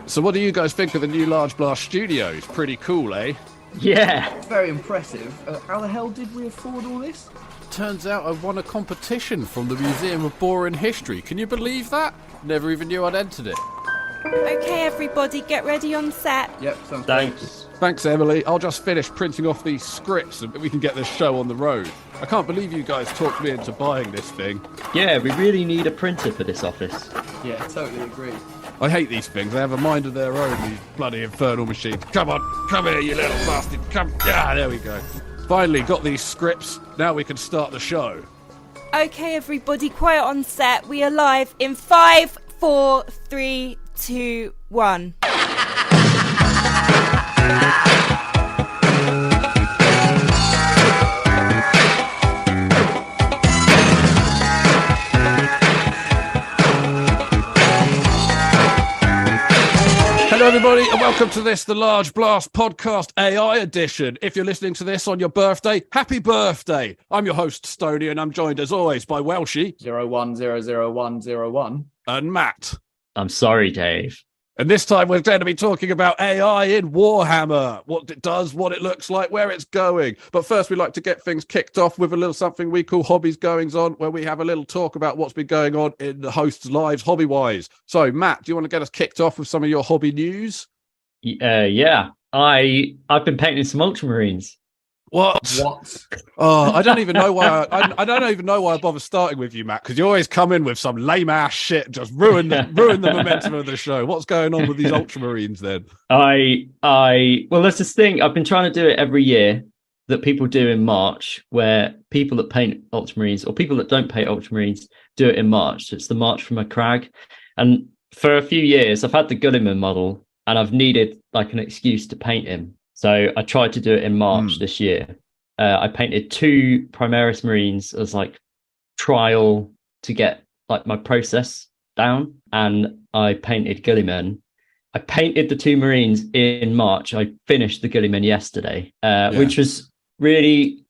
So what do you guys think of the new Large Blast Studios? Pretty cool, eh? Yeah. Very impressive. How the hell did we afford all this? Turns out I won a competition from the Museum of Boring History. Can you believe that? Never even knew I'd entered it. Okay, everybody, get ready on set. Yep, sounds Thanks. Thanks, Emily. I'll just finish printing off these scripts and we can get this show on the road. I can't believe you guys talked me into buying this thing. Yeah, we really need a printer for this office. great. Yeah, totally agree. I hate these things. They have a mind of their own, these bloody infernal machines. Come on, come here, you little bastard. Come. Ah, there we go. Finally got these scripts. Now we can start the show. Okay, everybody, quiet on set. We are live in 5, 4, 3, 2, 1. Hello, everybody, and welcome to this, the Large Blast Podcast AI edition. If you're listening to this on your birthday, happy birthday. I'm your host, Stoney, and I'm joined, as always, by Welshie 0100101 and Matt. I'm sorry, Dave. And this time we're going to be talking about AI in Warhammer, what it does, what it looks like, where it's going. But first, we like to get things kicked off with a little something we call Hobbies Goings On, where we have a little talk about what's been going on in the hosts' lives hobby-wise. So, Matt, do you want to get us kicked off with some of your hobby news? Yeah. I've been painting some Ultramarines. What? Oh, I don't even know why. I don't even know why I bother starting with you, Matt, because you always come in with some lame ass shit, and just ruin the momentum of the show. What's going on with these Ultramarines then? Well, there's this thing I've been trying to do it every year that people do in March, where people that paint Ultramarines or people that don't paint Ultramarines do it in March. It's the March from a Crag, and for a few years I've had the Gulliman model, and I've needed like an excuse to paint him. So I tried to do it in March this year. I painted 2 Primaris Marines as like trial to get like my process down, and I painted Gulliman. I painted the 2 Marines in March. I finished the Gulliman yesterday, which was really,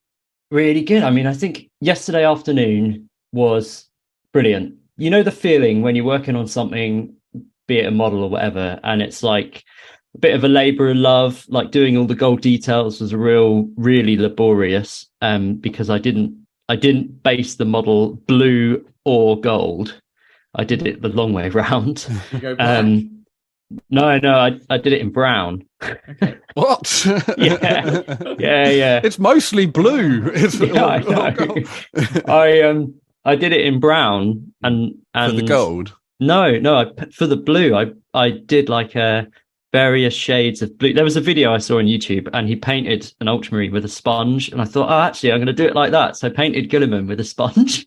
really good. I mean, I think yesterday afternoon was brilliant. You know the feeling when you're working on something, be it a model or whatever, and it's like a bit of a labor of love, like doing all the gold details was really laborious, because I didn't base the model blue or gold. I did it the long way around. You go black? No, I did it in brown. Okay. What? Yeah. It's mostly blue. I know. I did it in brown and for the gold. No. For the blue, I did like various shades of blue. There was a video I saw on YouTube, and he painted an Ultramarine with a sponge, and I thought, oh, actually, I'm going to do it like that. So I painted Gulliman with a sponge.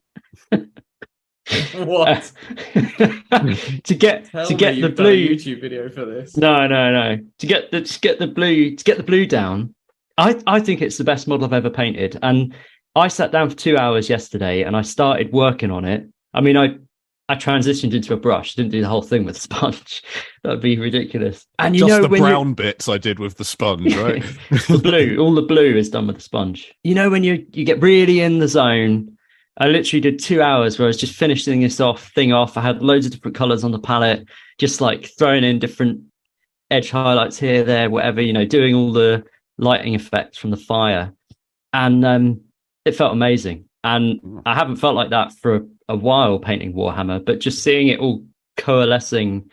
What? to get the blue YouTube video for this. No. To get the blue down. I think it's the best model I've ever painted, and I sat down for 2 hours yesterday, and I started working on it. I mean, I transitioned into a brush, didn't do the whole thing with a sponge. That'd be ridiculous. And you just know, the brown bits I did with the sponge, right? all the blue is done with the sponge. You know, when you get really in the zone. I literally did 2 hours where I was just finishing this thing off. I had loads of different colors on the palette, just like throwing in different edge highlights here, there, whatever, you know, doing all the lighting effects from the fire. And it felt amazing. And I haven't felt like that for a while painting Warhammer, but just seeing it all coalescing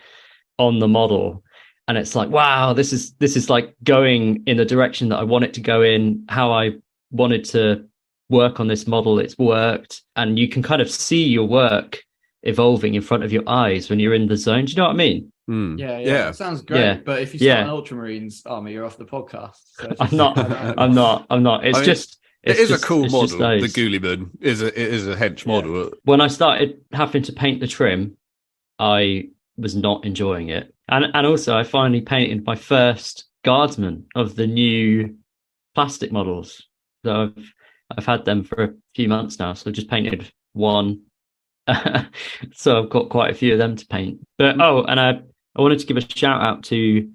on the model, and it's like, wow, this is like going in the direction that I want it to go in, how I wanted to work on this model. It's worked, and you can kind of see your work evolving in front of your eyes when you're in the zone. Do you know what I mean? Yeah. Sounds great. Yeah. But if you start an Ultramarines army, you're off the podcast. So I'm not. It is a cool model. The Gulliman is a hench model. When I started having to paint the trim, I was not enjoying it. And also I finally painted my first guardsman of the new plastic models. So I've had them for a few months now. So I've just painted one. So I've got quite a few of them to paint. But and I wanted to give a shout out to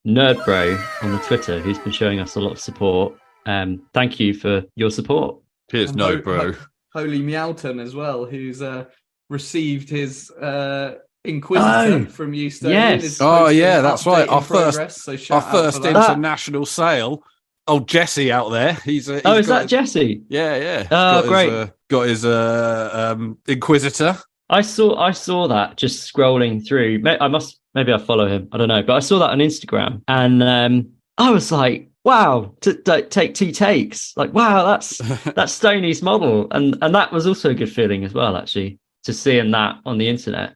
Nerdbro on the Twitter, who's been showing us a lot of support. Thank you for your support. Cheers, Nerdbro. Holy Meowton as well, who's received his Inquisitor from Euston. Yes. That's right. Our first that. international sale. Oh, Jesse out there. He's is that Jesse? Yeah. Oh, Got his Inquisitor. I saw that just scrolling through. Maybe I follow him. I don't know, but I saw that on Instagram, and I was like, wow, to take 2 takes. Like, wow, that's Stoney's model, and that was also a good feeling as well, actually, just seeing that on the internet.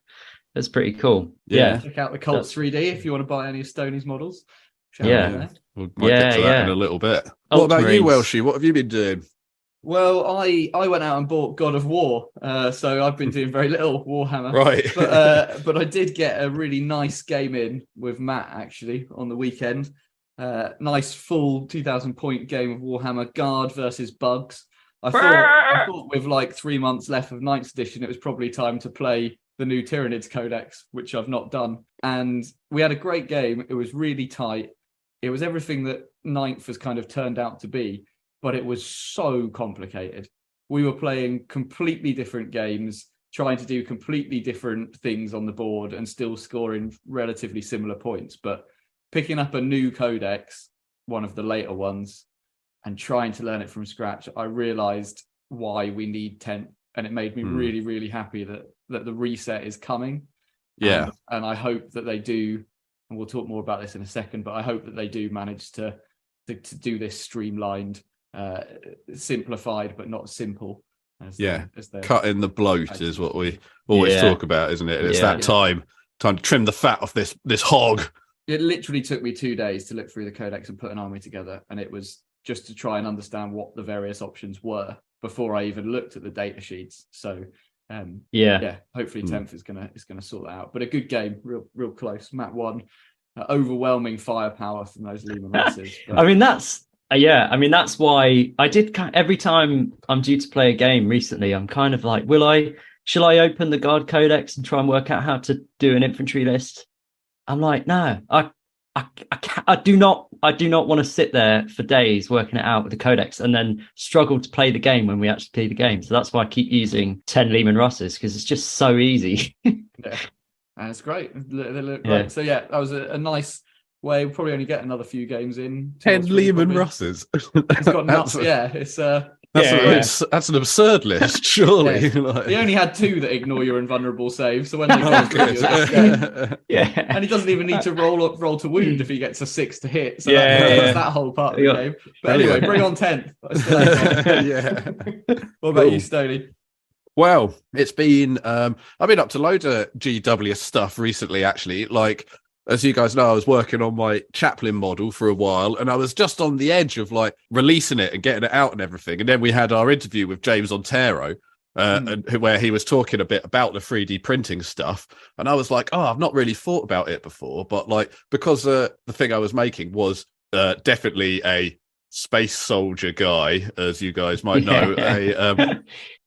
That's pretty cool. Yeah. Check out the Colts 3D if you want to buy any of Stoney's models. We'll get to that in a little bit. What about you, Welshie? What have you been doing? Well, I went out and bought God of War, so I've been doing very little Warhammer. Right. But I did get a really nice game in with Matt, actually, on the weekend. Nice full 2,000 point game of Warhammer Guard versus Bugs. I thought with like 3 months left of 9th edition, it was probably time to play the new Tyranids Codex, which I've not done. And we had a great game. It was really tight. It was everything that 9th has kind of turned out to be, but it was so complicated. We were playing completely different games, trying to do completely different things on the board and still scoring relatively similar points. But picking up a new codex, one of the later ones, and trying to learn it from scratch, I realized why we need 10th. And it made me really, really happy that the reset is coming. Yeah. And I hope that they do, and we'll talk more about this in a second, but I hope that they do manage to do this streamlined, simplified, but not simple. Cutting the bloat is what we always talk about, isn't it? And it's that time to trim the fat off this hog. It literally took me 2 days to look through the codex and put an army together, and it was just to try and understand what the various options were before I even looked at the data sheets. So hopefully 10th is gonna sort that out. But a good game, real close. Matt won. Overwhelming firepower from those Lehman Russes. I mean, that's why I did. Every time I'm due to play a game recently, I'm kind of like, shall I open the Guard Codex and try and work out how to do an infantry list? I'm like, no, I do not want to sit there for days working it out with the codex and then struggle to play the game when we actually play the game. So that's why I keep using 10 Lehman Russes, because it's just so easy. And it's great. They look great. So that was a nice way. We'll probably only get another few games in. 10 Lehman Russes. It's got nuts. That's an absurd list, surely. He only had 2 that ignore your invulnerable save. So when they and he doesn't even need to roll to wound if he gets a 6 to hit. So that's that whole part of the game. But anyway, bring on 10th. What about you, Stoney? Well, it's been I've been up to loads of GW stuff recently, actually. Like, as you guys know, I was working on my Chaplain model for a while, and I was just on the edge of like releasing it and getting it out and everything. And then we had our interview with James Ontero, where he was talking a bit about the 3D printing stuff. And I was like, I've not really thought about it before, but like, because the thing I was making was definitely a space soldier guy, as you guys might know.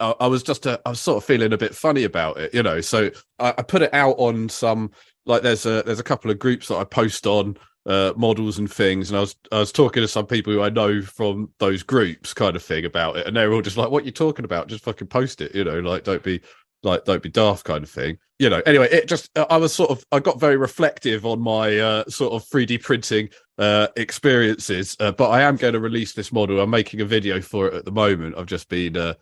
I was sort of feeling a bit funny about it, so I put it out on some, like, there's a couple of groups that I post on models and things, and I was talking to some people who I know from those groups, kind of thing, about it, and they were all just like, what are you talking about? Just fucking post it, like, don't be daft, kind of thing. Anyway, I got very reflective on my sort of 3D printing experiences, but I am going to release this model. I'm making a video for it at the moment. I've just been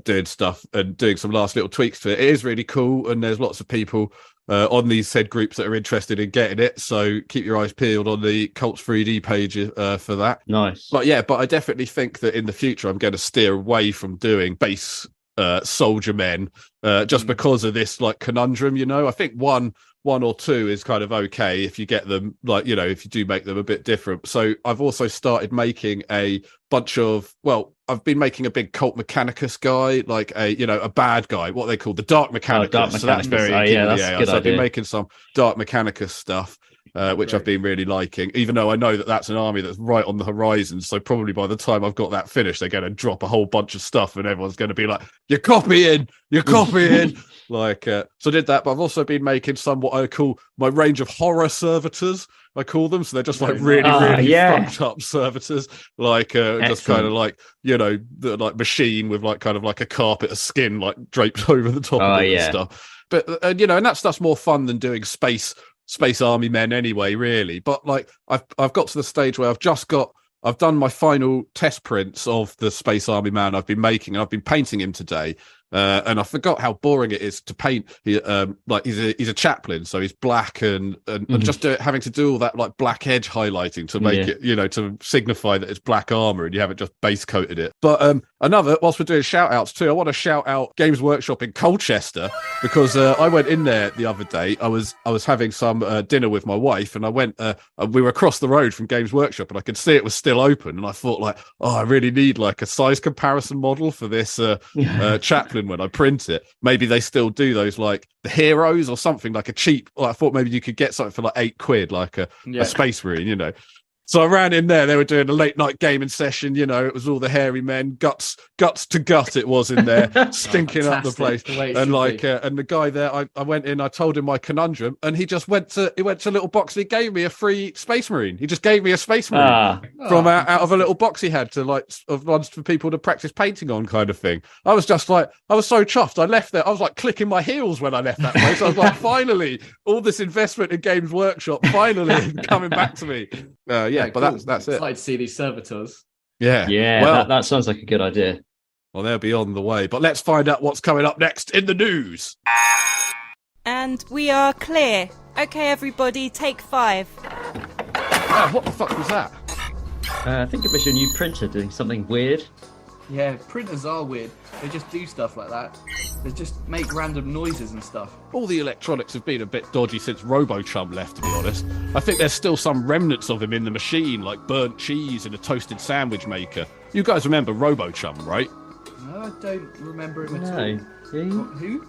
doing stuff and doing some last little tweaks to it. It is really cool, and there's lots of people on these said groups that are interested in getting it, so keep your eyes peeled on the Cults 3D page for that. Nice. But I definitely think that in the future I'm going to steer away from doing base soldier men just because of this like conundrum. I think one or two is kind of okay if you get them, like, if you do make them a bit different. So I've also started making a bunch of, I've been making a big Cult Mechanicus guy, like a bad guy, what they call the Dark Mechanicus. Dark So that's very so I've been making some Dark Mechanicus stuff, which I've been really liking, even though I know that that's an army that's right on the horizon. So probably by the time I've got that finished, they're going to drop a whole bunch of stuff and everyone's going to be like, you're copying. So I did that, but I've also been making some what I call my range of horror servitors, I call them. So they're just like really fucked up servitors, like just kind of like, the like machine with like kind of like a carpet of skin like draped over the top of it and stuff. But and that stuff's more fun than doing space army men anyway, really. But like I've got to the stage where I've done my final test prints of the Space Army man I've been making, and I've been painting him today. And I forgot how boring it is to paint. He's a chaplain, so he's black and just having to do all that like black edge highlighting to make it, to signify that it's black armor and you haven't just base coated it. But whilst we're doing shout outs too, I want to shout out Games Workshop in Colchester, because I went in there the other day. I was having some dinner with my wife, and I went. We were across the road from Games Workshop, and I could see it was still open. And I thought, like, I really need like a size comparison model for this chaplain when I print it. Maybe they still do those, like the heroes or something, like a cheap. I thought maybe you could get something for like £8, like a Space Marine, So I ran in there. They were doing a late night gaming session. It was all the hairy men, guts to gut. It was in there, stinking up the place. And and the guy there, I went in. I told him my conundrum, and he just went to a little box. And he gave me a free Space Marine. He just gave me a Space Marine from out of a little box he had of ones for people to practice painting on, kind of thing. I was just like, I was so chuffed. I left there. I was like clicking my heels when I left that place. I was like, finally, all this investment in Games Workshop finally coming back to me. But cool. That's it. Excited to see these servitors. Yeah. Well, that sounds like a good idea. Well, they'll be on the way. But let's find out what's coming up next in the news. And we are clear. Okay, everybody, take 5. Oh, what the fuck was that? I think it was your new printer doing something weird. Yeah, printers are weird. They just do stuff like that. They just make random noises and stuff. All the electronics have been a bit dodgy since RoboChum left, to be honest. I think there's still some remnants of him in the machine, like burnt cheese in a toasted sandwich maker. You guys remember RoboChum, right? No, I don't remember him at all. Who?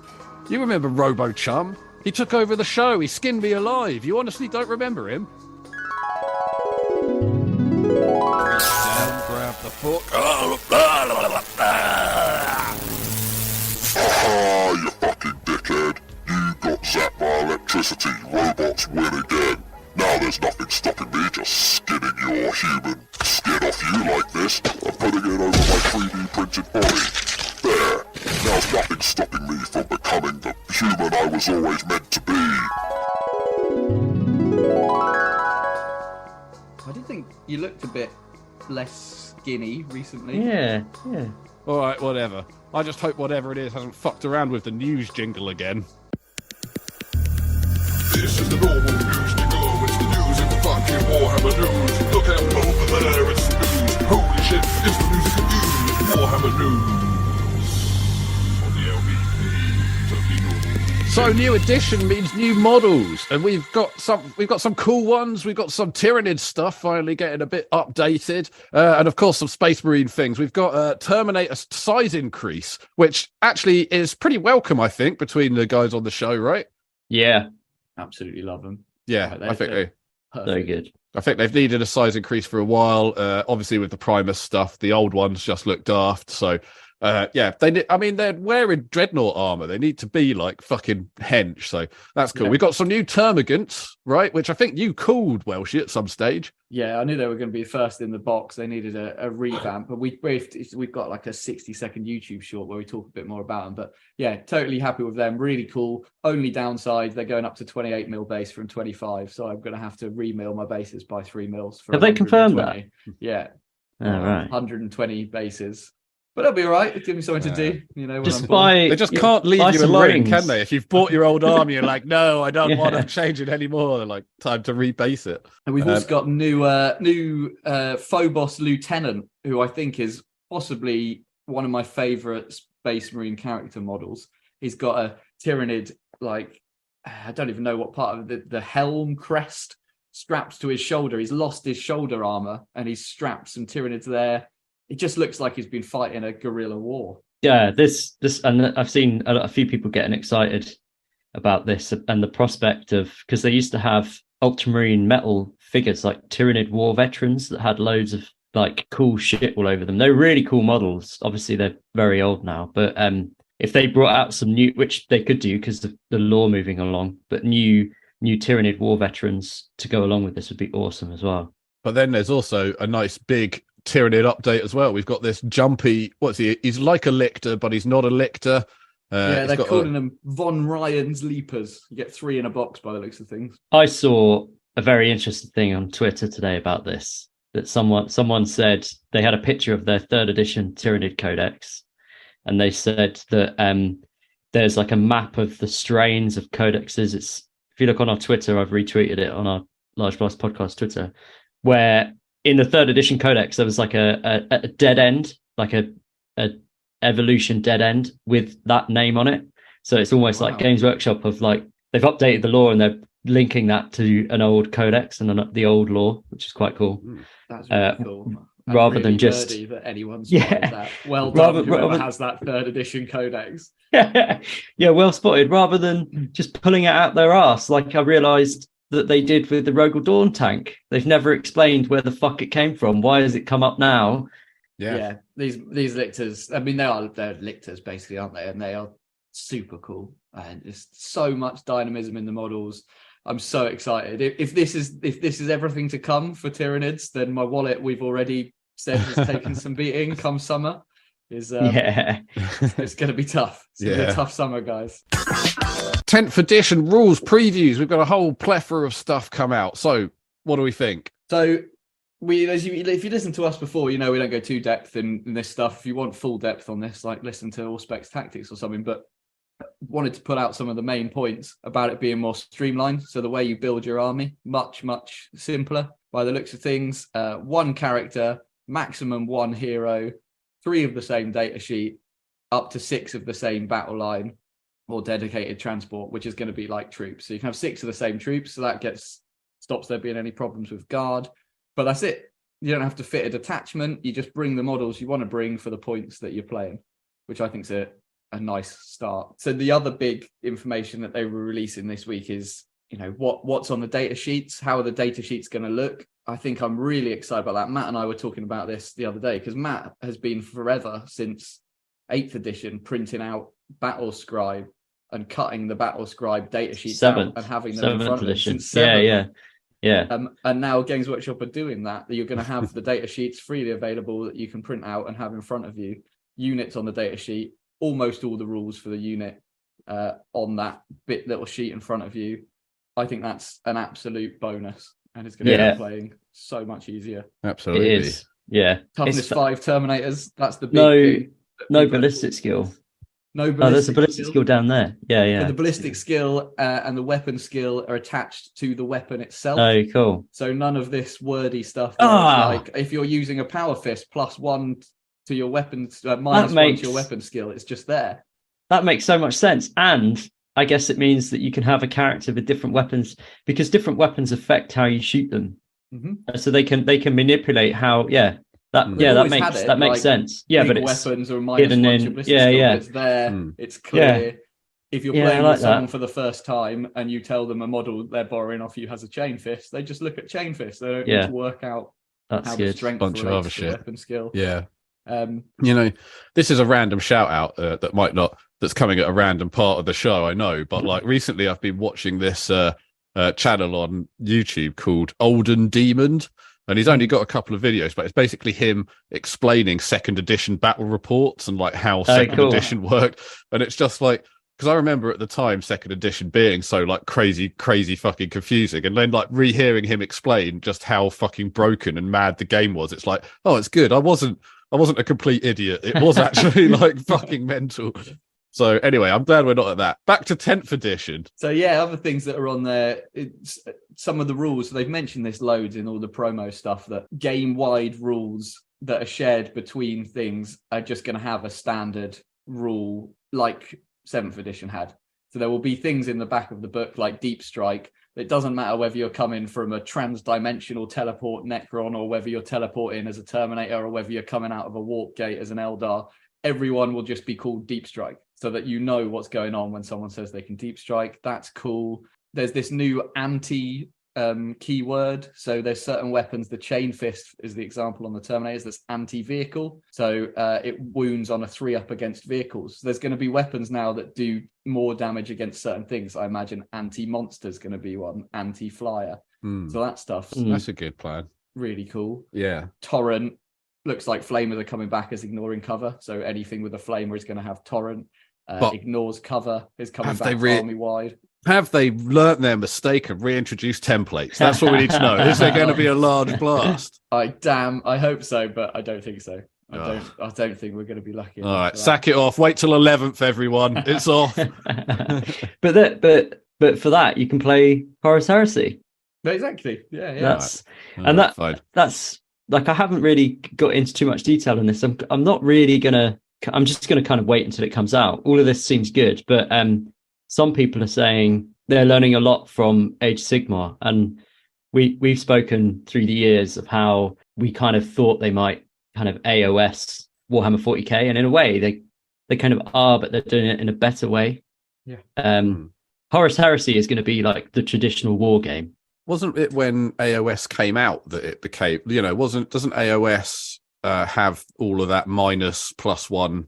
You remember RoboChum? He took over the show. He skinned me alive. You honestly don't remember him? Reach down, grab the fork. You fucking dickhead. You got zapped by electricity. Robots win again. Now there's nothing stopping me just skinning your human skin off you like this and putting it over my 3D printed body. There. Now nothing stopping me from becoming the human I was always meant to be. I did think you looked a bit less skinny recently. Yeah. All right, whatever. I just hope whatever it is hasn't fucked around with the news jingle again. This is the normal news jingle. It's the news in the fucking Warhammer news. Look out over there, it's the news. Holy shit, it's the music of news. Warhammer news. On the LBP. Totally normal. So new edition means new models, and we've got some cool ones. We've got some Tyranid stuff finally getting a bit updated, and of course some Space Marine things. We've got a Terminator size increase, which actually is pretty welcome, I think, between the guys on the show, right? Yeah, Absolutely love them. Yeah, I think very good. I think they've needed a size increase for a while. Obviously, with the Primus stuff, the old ones just look daft. So, they're wearing Dreadnought armor. They need to be like fucking hench. So that's cool. Yeah. We got some new Termagants, right? Which I think you called Welshie at some stage. Yeah, I knew they were going to be first in the box. They needed a revamp, but we've got like a 60-second YouTube short where we talk a bit more about them. But yeah, totally happy with them. Really cool. Only downside, they're going up to 28 mil base from 25. So I'm going to have to remill my bases by 3 mils. Have they confirmed that? Yeah. All right. 120 bases. But that'll be all right. Give me something to do. When they just can't leave you alone, rings. Can they? If you've bought your old army, you're like, no, I don't want to change it anymore. They're like, time to rebase it. And we've also got new Phobos Lieutenant, who I think is possibly one of my favourite Space Marine character models. He's got a Tyranid, I don't even know what part of the helm crest strapped to his shoulder. He's lost his shoulder armour and he's strapped some Tyranids there. It just looks like he's been fighting a guerrilla war. Yeah, this, and I've seen a few people getting excited about this and the prospect of, because they used to have ultramarine metal figures like Tyranid war veterans that had loads of cool shit all over them. They're really cool models. Obviously, they're very old now, but if they brought out some new, which they could do because of the lore moving along, but new Tyranid war veterans to go along with this would be awesome as well. But then there's also a nice big Tyranid update as well. We've got this jumpy, he's like a lictor, but he's not a lictor. They're calling them Von Ryan's Leapers. You get 3 in a box by the looks of things. I saw a very interesting thing on Twitter today about this. That someone said they had a picture of their 3rd edition Tyranid Codex, and they said that there's like a map of the strains of codexes. It's, if you look on our Twitter, I've retweeted it on our Large Blast Podcast Twitter, where in the 3rd edition Codex there was like a dead end, like a evolution dead end with that name on it. So it's almost like Games Workshop of like, they've updated the lore and they're linking that to an old codex and the old lore, which is quite cool. That's really cool. Rather really than just that anyone's that. Well done, whoever has that 3rd edition codex. Yeah, well spotted. Rather than just pulling it out their arse, like I realised that they did with the Rogel Dawn tank. They've never explained where the fuck it came from. Why has it come up now? Yeah. These lictors, I mean, they're lictors basically, aren't they? And they are super cool. And there's so much dynamism in the models. I'm so excited. If this is everything to come for Tyranids, then my wallet, we've already said, has taken some beating come summer. It's going to be tough. It's going to be a tough summer, guys. 10th edition rules previews. We've got a whole plethora of stuff come out. So what do we think? So if you listen to us before, you know we don't go too depth in this stuff. If you want full depth on this, like listen to All Specs Tactics or something. But wanted to put out some of the main points about it being more streamlined. So the way you build your army, much simpler by the looks of things. 1 character, maximum 1 hero, 3 of the same data sheet, up to 6 of the same battle line or dedicated transport, which is going to be like troops. So you can have 6 of the same troops. So that stops there being any problems with guard. But that's it. You don't have to fit a detachment. You just bring the models you want to bring for the points that you're playing, which I think is a nice start. So the other big information that they were releasing this week is, you know, what's on the data sheets. How are the data sheets going to look? I think I'm really excited about that. Matt and I were talking about this the other day because Matt has been forever since 8th edition printing out Battle Scribe and cutting the Battle Scribe data sheets out and having them in front of him since 7th. Yeah. And now Games Workshop are doing that you're going to have the data sheets freely available that you can print out and have in front of you. Units on the data sheet, almost all the rules for the unit on that little sheet in front of you. I think that's an absolute bonus, and it's going to make playing so much easier. Absolutely. It is. Yeah. Toughness 5 Terminators. That's the big thing. No ballistic skill. No ballistic there's a ballistic skill down there. Yeah. But the ballistic skill and the weapon skill are attached to the weapon itself. Oh, cool. So none of this wordy stuff. Like if you're using a power fist, +1 to your weapons, -1 to your weapon skill, it's just there. That makes so much sense. And I guess it means that you can have a character with different weapons because different weapons affect how you shoot them. Mm-hmm. So they can manipulate how. That makes sense. Yeah, but it's weapons or -1 skill. It's there. It's clear. Yeah. If you're playing with someone for the first time and you tell them a model they're borrowing off you has a chain fist, they just look at chain fist. They don't need to work out how the strength relates to the weapon skill. Yeah. You know, this is a random shout out that's coming at a random part of the show, I know, but like recently I've been watching this channel on YouTube called Olden Demon, and he's only got a couple of videos, but it's basically him explaining 2nd edition battle reports and like how 2nd edition worked. And it's just like, because I remember at the time 2nd edition being so like crazy fucking confusing, and then like rehearing him explain just how fucking broken and mad the game was. It's like, oh, it's good. I wasn't a complete idiot. It was actually like fucking mental. So anyway, I'm glad we're not at that. Back to 10th edition. So yeah, other things that are on there, it's some of the rules. They've mentioned this loads in all the promo stuff, that game-wide rules that are shared between things are just going to have a standard rule like 7th edition had. So there will be things in the back of the book like Deep Strike. It doesn't matter whether you're coming from a trans-dimensional teleport Necron or whether you're teleporting as a Terminator or whether you're coming out of a warp gate as an Eldar. Everyone will just be called Deep Strike so that you know what's going on when someone says they can Deep Strike. That's cool. There's this new anti keyword. So there's certain weapons. The Chain Fist is the example on the Terminators that's anti-vehicle. So it wounds on a 3-up against vehicles. There's going to be weapons now that do more damage against certain things. I imagine anti-monster is going to be one, anti-flyer. So that stuff. That's a good plan. Really cool. Yeah. Torrent. Looks like flamers are coming back as ignoring cover. So anything with a flamer is going to have torrent. ignores cover, is coming have back they army wide. Have they learnt their mistake and reintroduced templates? That's what we need to know. Is there going to be a large blast? I hope so, but I don't think so. I don't think we're going to be lucky. All right, sack it off. Wait till 11th, everyone. It's off. but for that, you can play Horus Heresy. Exactly. Yeah. That's fine. That's like, I haven't really got into too much detail on this. I'm not really gonna. I'm just gonna kind of wait until it comes out. All of this seems good, but some people are saying they're learning a lot from Age of Sigmar, and we've spoken through the years of how we kind of thought they might kind of AOS Warhammer 40k, and in a way they kind of are, but they're doing it in a better way. Yeah. Horus Heresy is going to be like the traditional war game. Wasn't it when AOS came out that it became, doesn't AOS have all of that -+1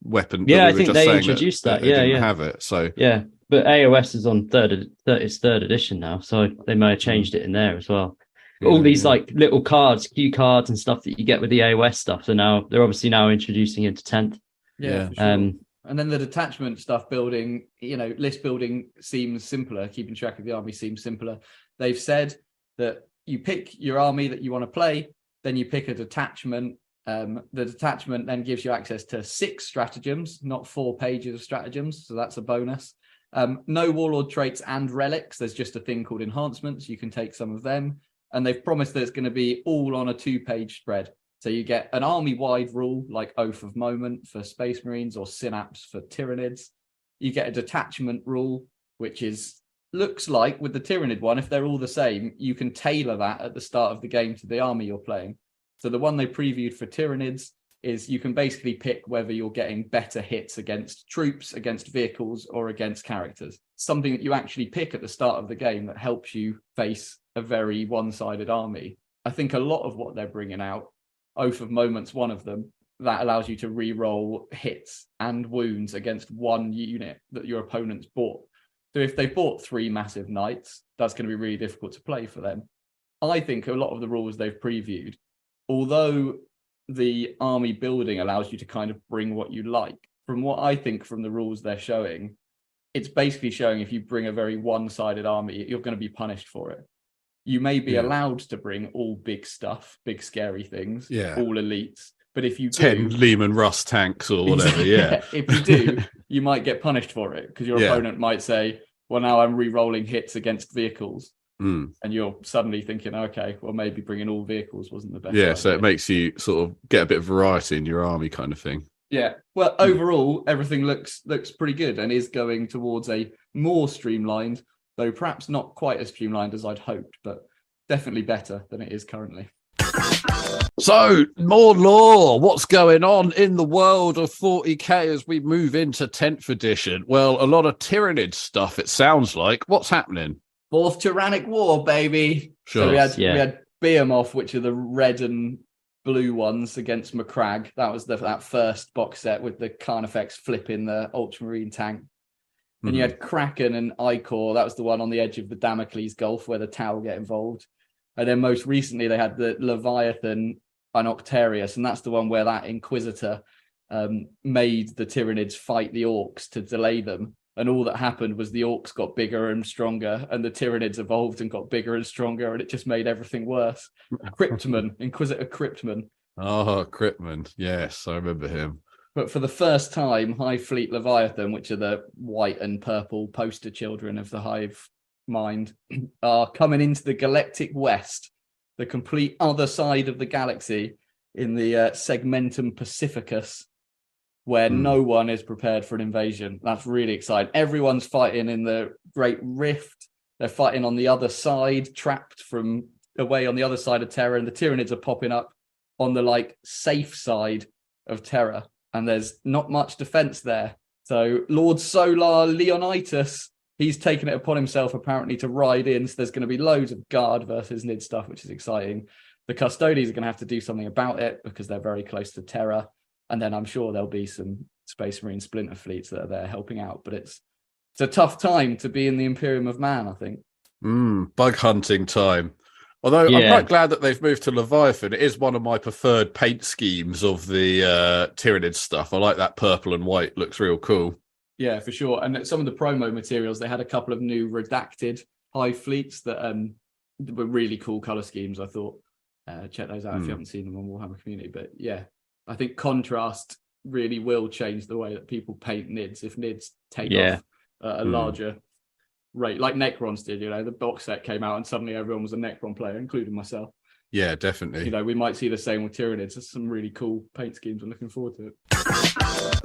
weapon? Yeah, I think they introduced that. They didn't have it. So yeah, but AOS is on third edition now, so they may have changed it in there as well. All these like little cards, cue cards and stuff that you get with the AOS stuff, they're obviously now introducing into 10th. Yeah. For sure. And then the detachment stuff building, list building seems simpler. Keeping track of the army seems simpler. They've said that you pick your army that you want to play, then you pick a detachment. The detachment then gives you access to 6 stratagems, not 4 pages of stratagems. So that's a bonus. No warlord traits and relics. There's just a thing called enhancements. You can take some of them. And they've promised that it's going to be all on a 2-page spread. So you get an army-wide rule like Oath of Moment for Space Marines or Synapse for Tyranids. You get a detachment rule, which looks like with the Tyranid one, if they're all the same, you can tailor that at the start of the game to the army you're playing. So the one they previewed for Tyranids is you can basically pick whether you're getting better hits against troops, against vehicles, or against characters. Something that you actually pick at the start of the game that helps you face a very one-sided army. I think a lot of what they're bringing out, Oath of Moment's one of them, that allows you to re-roll hits and wounds against one unit that your opponent's bought. So if they bought 3 massive knights, that's going to be really difficult to play for them. I think a lot of the rules they've previewed, although the army building allows you to kind of bring what you like, from what I think from the rules they're showing, it's basically showing if you bring a very one-sided army, you're going to be punished for it. You may be allowed to bring all big stuff, big scary things, all elites. But if you 10 Lehman Russ tanks or whatever, if you do, you might get punished for it because your opponent might say, well, now I'm re-rolling hits against vehicles. And you're suddenly thinking, okay, well, maybe bringing all vehicles wasn't the best idea. So it makes you sort of get a bit of variety in your army kind of thing. Yeah. Well, overall, everything looks pretty good and is going towards a more streamlined, though perhaps not quite as streamlined as I'd hoped, but definitely better than it is currently. So, more lore. What's going on in the world of 40k as we move into 10th edition? Well, a lot of Tyranid stuff, it sounds like. What's happening? 4th Tyrannic War, baby. Sure. So we had Behemoth, which are the red and blue ones against Macragge. That was that first box set with the Carnifex flipping the Ultramarine tank. And you had Kraken and Icor. That was the one on the edge of the Damocles Gulf where the Tau get involved. And then most recently they had the Leviathan and Octarius, and that's the one where that Inquisitor made the Tyranids fight the Orcs to delay them. And all that happened was the Orcs got bigger and stronger, and the Tyranids evolved and got bigger and stronger, and it just made everything worse. Cryptman, Inquisitor Cryptman. Oh, Cryptman. Yes, I remember him. But for the first time, Hive Fleet Leviathan, which are the white and purple poster children of the Hive mind, are coming into the Galactic West, the complete other side of the galaxy, in the Segmentum Pacificus, where no one is prepared for an invasion. That's really exciting. Everyone's fighting in the Great Rift. They're fighting on the other side, trapped from away on the other side of Terra, and the Tyranids are popping up on the safe side of Terra, and there's not much defense there. So Lord Solar Leonidas, he's taken it upon himself apparently to ride in. So there's going to be loads of guard versus Nid stuff, which is exciting. The Custodians are going to have to do something about it because they're very close to Terra. And then I'm sure there'll be some Space Marine splinter fleets that are there helping out. But it's a tough time to be in the Imperium of Man, I think. Bug hunting time. Although I'm quite glad that they've moved to Leviathan. It is one of my preferred paint schemes of the Tyranid stuff. I like that purple and white. Looks real cool. Yeah, for sure. And some of the promo materials, they had a couple of new redacted hive fleets that were really cool color schemes, I thought. Check those out if you haven't seen them on Warhammer Community. But yeah, I think contrast really will change the way that people paint NIDs if NIDs take off at a larger rate, like Necrons did. The box set came out and suddenly everyone was a Necron player, including myself. Yeah, definitely. We might see the same with Tyranids. There's some really cool paint schemes. I'm looking forward to it.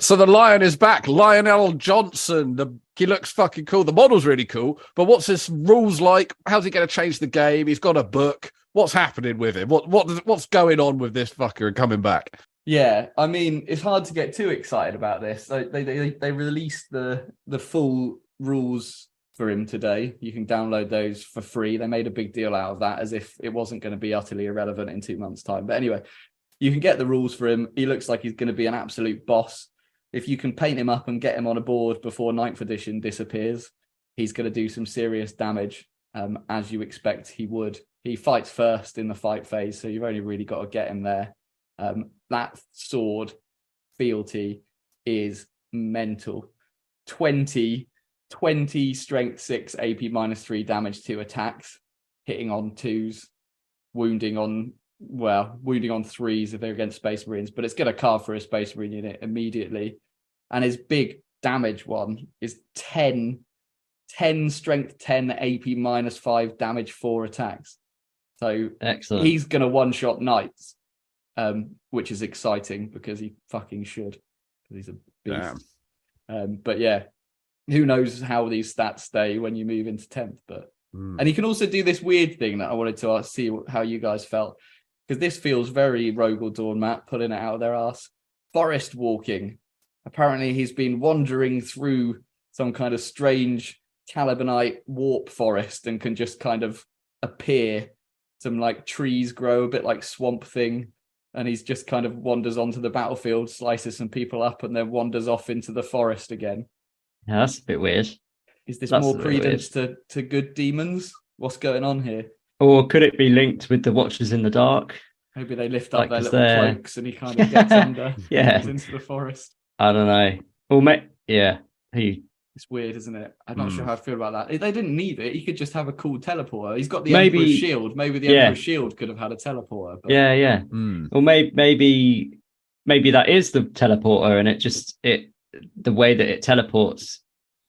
So the Lion is back. Lionel Johnson. He looks fucking cool. The model's really cool. But what's his rules like? How's he going to change the game? He's got a book. What's happening with him? What's going on with this fucker and coming back? Yeah, I mean, it's hard to get too excited about this. They released the full rules for him today. You can download those for free. They made a big deal out of that as if it wasn't going to be utterly irrelevant in 2 months' time. But anyway, you can get the rules for him. He looks like he's going to be an absolute boss. If you can paint him up and get him on a board before 9th edition disappears, he's going to do some serious damage, as you expect he would. He fights first in the fight phase, so you've only really got to get him there. That sword fealty is mental. 20 strength 6 AP -3 damage to attacks, hitting on 2s, wounding on 3s if they're against Space Marines, but it's going to carve for a Space Marine unit immediately. And his big damage one is 10 strength 10 AP -5 damage 4 attacks. So excellent. He's going to one-shot knights, which is exciting because he fucking should, because he's a beast. But yeah, who knows how these stats stay when you move into 10th. But and he can also do this weird thing that I wanted to see how you guys felt, because this feels very Rogel Dawn, Matt, pulling it out of their ass. Forest walking. Apparently he's been wandering through some kind of strange Calibanite warp forest and can just kind of appear. Some like trees grow a bit like Swamp Thing, and he's just kind of wanders onto the battlefield, slices some people up, and then wanders off into the forest again. Yeah, that's a bit weird. Is this more credence to good demons? What's going on here? Or could it be linked with the Watchers in the Dark? Maybe they lift up their little cloaks and he kind of gets under into the forest. I don't know. Or It's weird, isn't it? I'm not sure how I feel about that. They didn't need it. He could just have a cool teleporter. He's got the Emperor's shield. Maybe the Emperor's shield could have had a teleporter. But... Yeah. Or maybe that is the teleporter, and the way that it teleports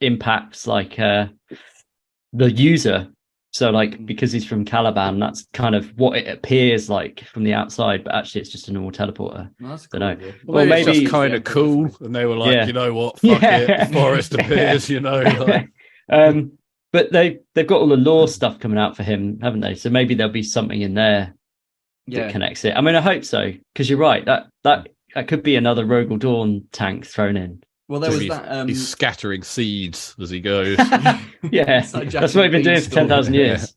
impacts like the user. So like because he's from Caliban, that's kind of what it appears like from the outside, but actually it's just a normal teleporter. That's cool. Don't know. Well, maybe it's just kind of cool, and they were like, you know what, fuck it, the forest appears, Like... But they've got all the lore stuff coming out for him, haven't they? So maybe there'll be something in there that connects it. I mean, I hope so, because you're right. That could be another Rogel Dawn tank thrown in. Well, there was that. He's scattering seeds as he goes. That's what he's been doing for 10,000 years.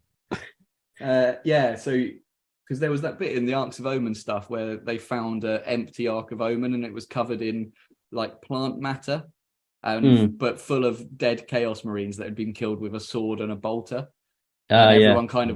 So because there was that bit in the Arks of Omen stuff where they found an empty Ark of Omen and it was covered in like plant matter, but full of dead Chaos Marines that had been killed with a sword and a bolter. Everyone kind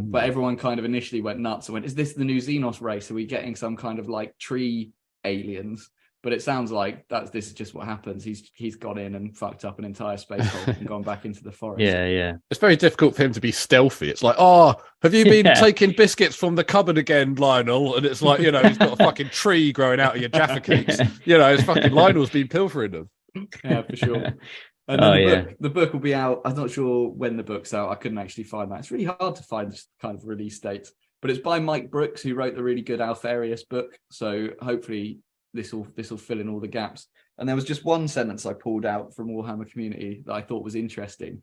of initially went nuts and went, "Is this the new Xenos race? Are we getting some kind of like tree aliens?" But it sounds like this is just what happens. He's gone in and fucked up an entire space hole and gone back into the forest. Yeah. It's very difficult for him to be stealthy. It's like, oh, have you been taking biscuits from the cupboard again, Lionel? And it's like, he's got a fucking tree growing out of your Jaffa cakes. It's fucking Lionel's been pilfering them. Yeah, for sure. And then the book will be out. I'm not sure when the book's out. I couldn't actually find that. It's really hard to find this kind of release dates. But it's by Mike Brooks, who wrote the really good Alfarius book. So hopefully this will fill in all the gaps. And there was just one sentence I pulled out from Warhammer Community that I thought was interesting.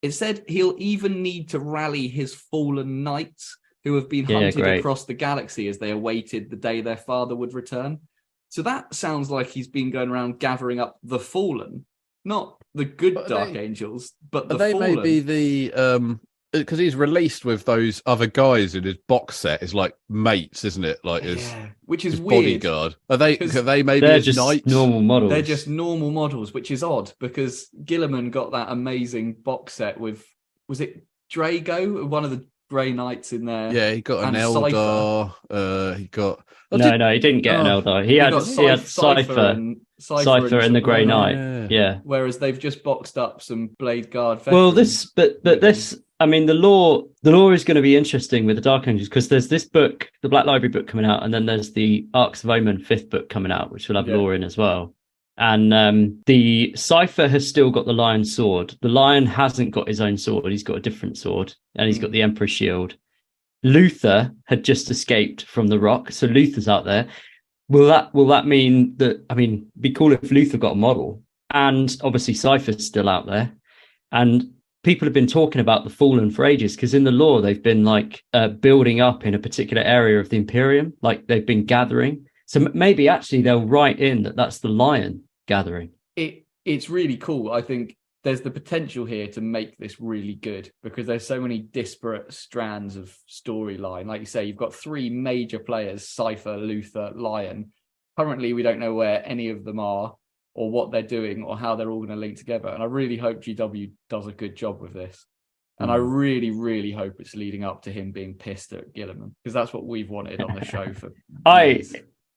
It said he'll even need to rally his fallen knights who have been hunted across the galaxy as they awaited the day their father would return. So that sounds like he's been going around gathering up the fallen, not the good Dark Angels, but the fallen. They may be the because he's released with those other guys in his box set is like mates, isn't it? Like which is his weird. Bodyguard. Are they maybe they're his just knights? Normal models. They're just normal models, which is odd because Gilliman got that amazing box set with, was it Drago, one of the Grey Knights in there? Yeah, he got an Eldar. He got no, he didn't get an Eldar. He had Cypher and Cypher and the Grey Knight. Yeah. Whereas they've just boxed up some Blade Guard Well, veterans. this, I mean, the lore is going to be interesting with the Dark Angels, because there's this book, the Black Library book coming out, and then there's the Arcs of Omen 5th book coming out, which will have lore in as well. And the Cypher has still got the Lion sword. The Lion hasn't got his own sword. He's got a different sword, and he's got the Emperor's shield. Luther had just escaped from the Rock, so Luther's out there. Will that mean that? I mean, it'd be cool if Luther got a model, and obviously Cypher's still out there, and people have been talking about the Fallen for ages, because in the lore they've been like building up in a particular area of the Imperium, like they've been gathering. So maybe actually they'll write in that that's the Lion gathering. It's really cool. I think there's the potential here to make this really good, because there's so many disparate strands of storyline. Like you say, you've got 3 major players: Cypher, Luther, Lion. Currently, we don't know where any of them are, or what they're doing, or how they're all going to link together. And I really hope GW does a good job with this. And I really, really hope it's leading up to him being pissed at Gilliman, because that's what we've wanted on the show for years.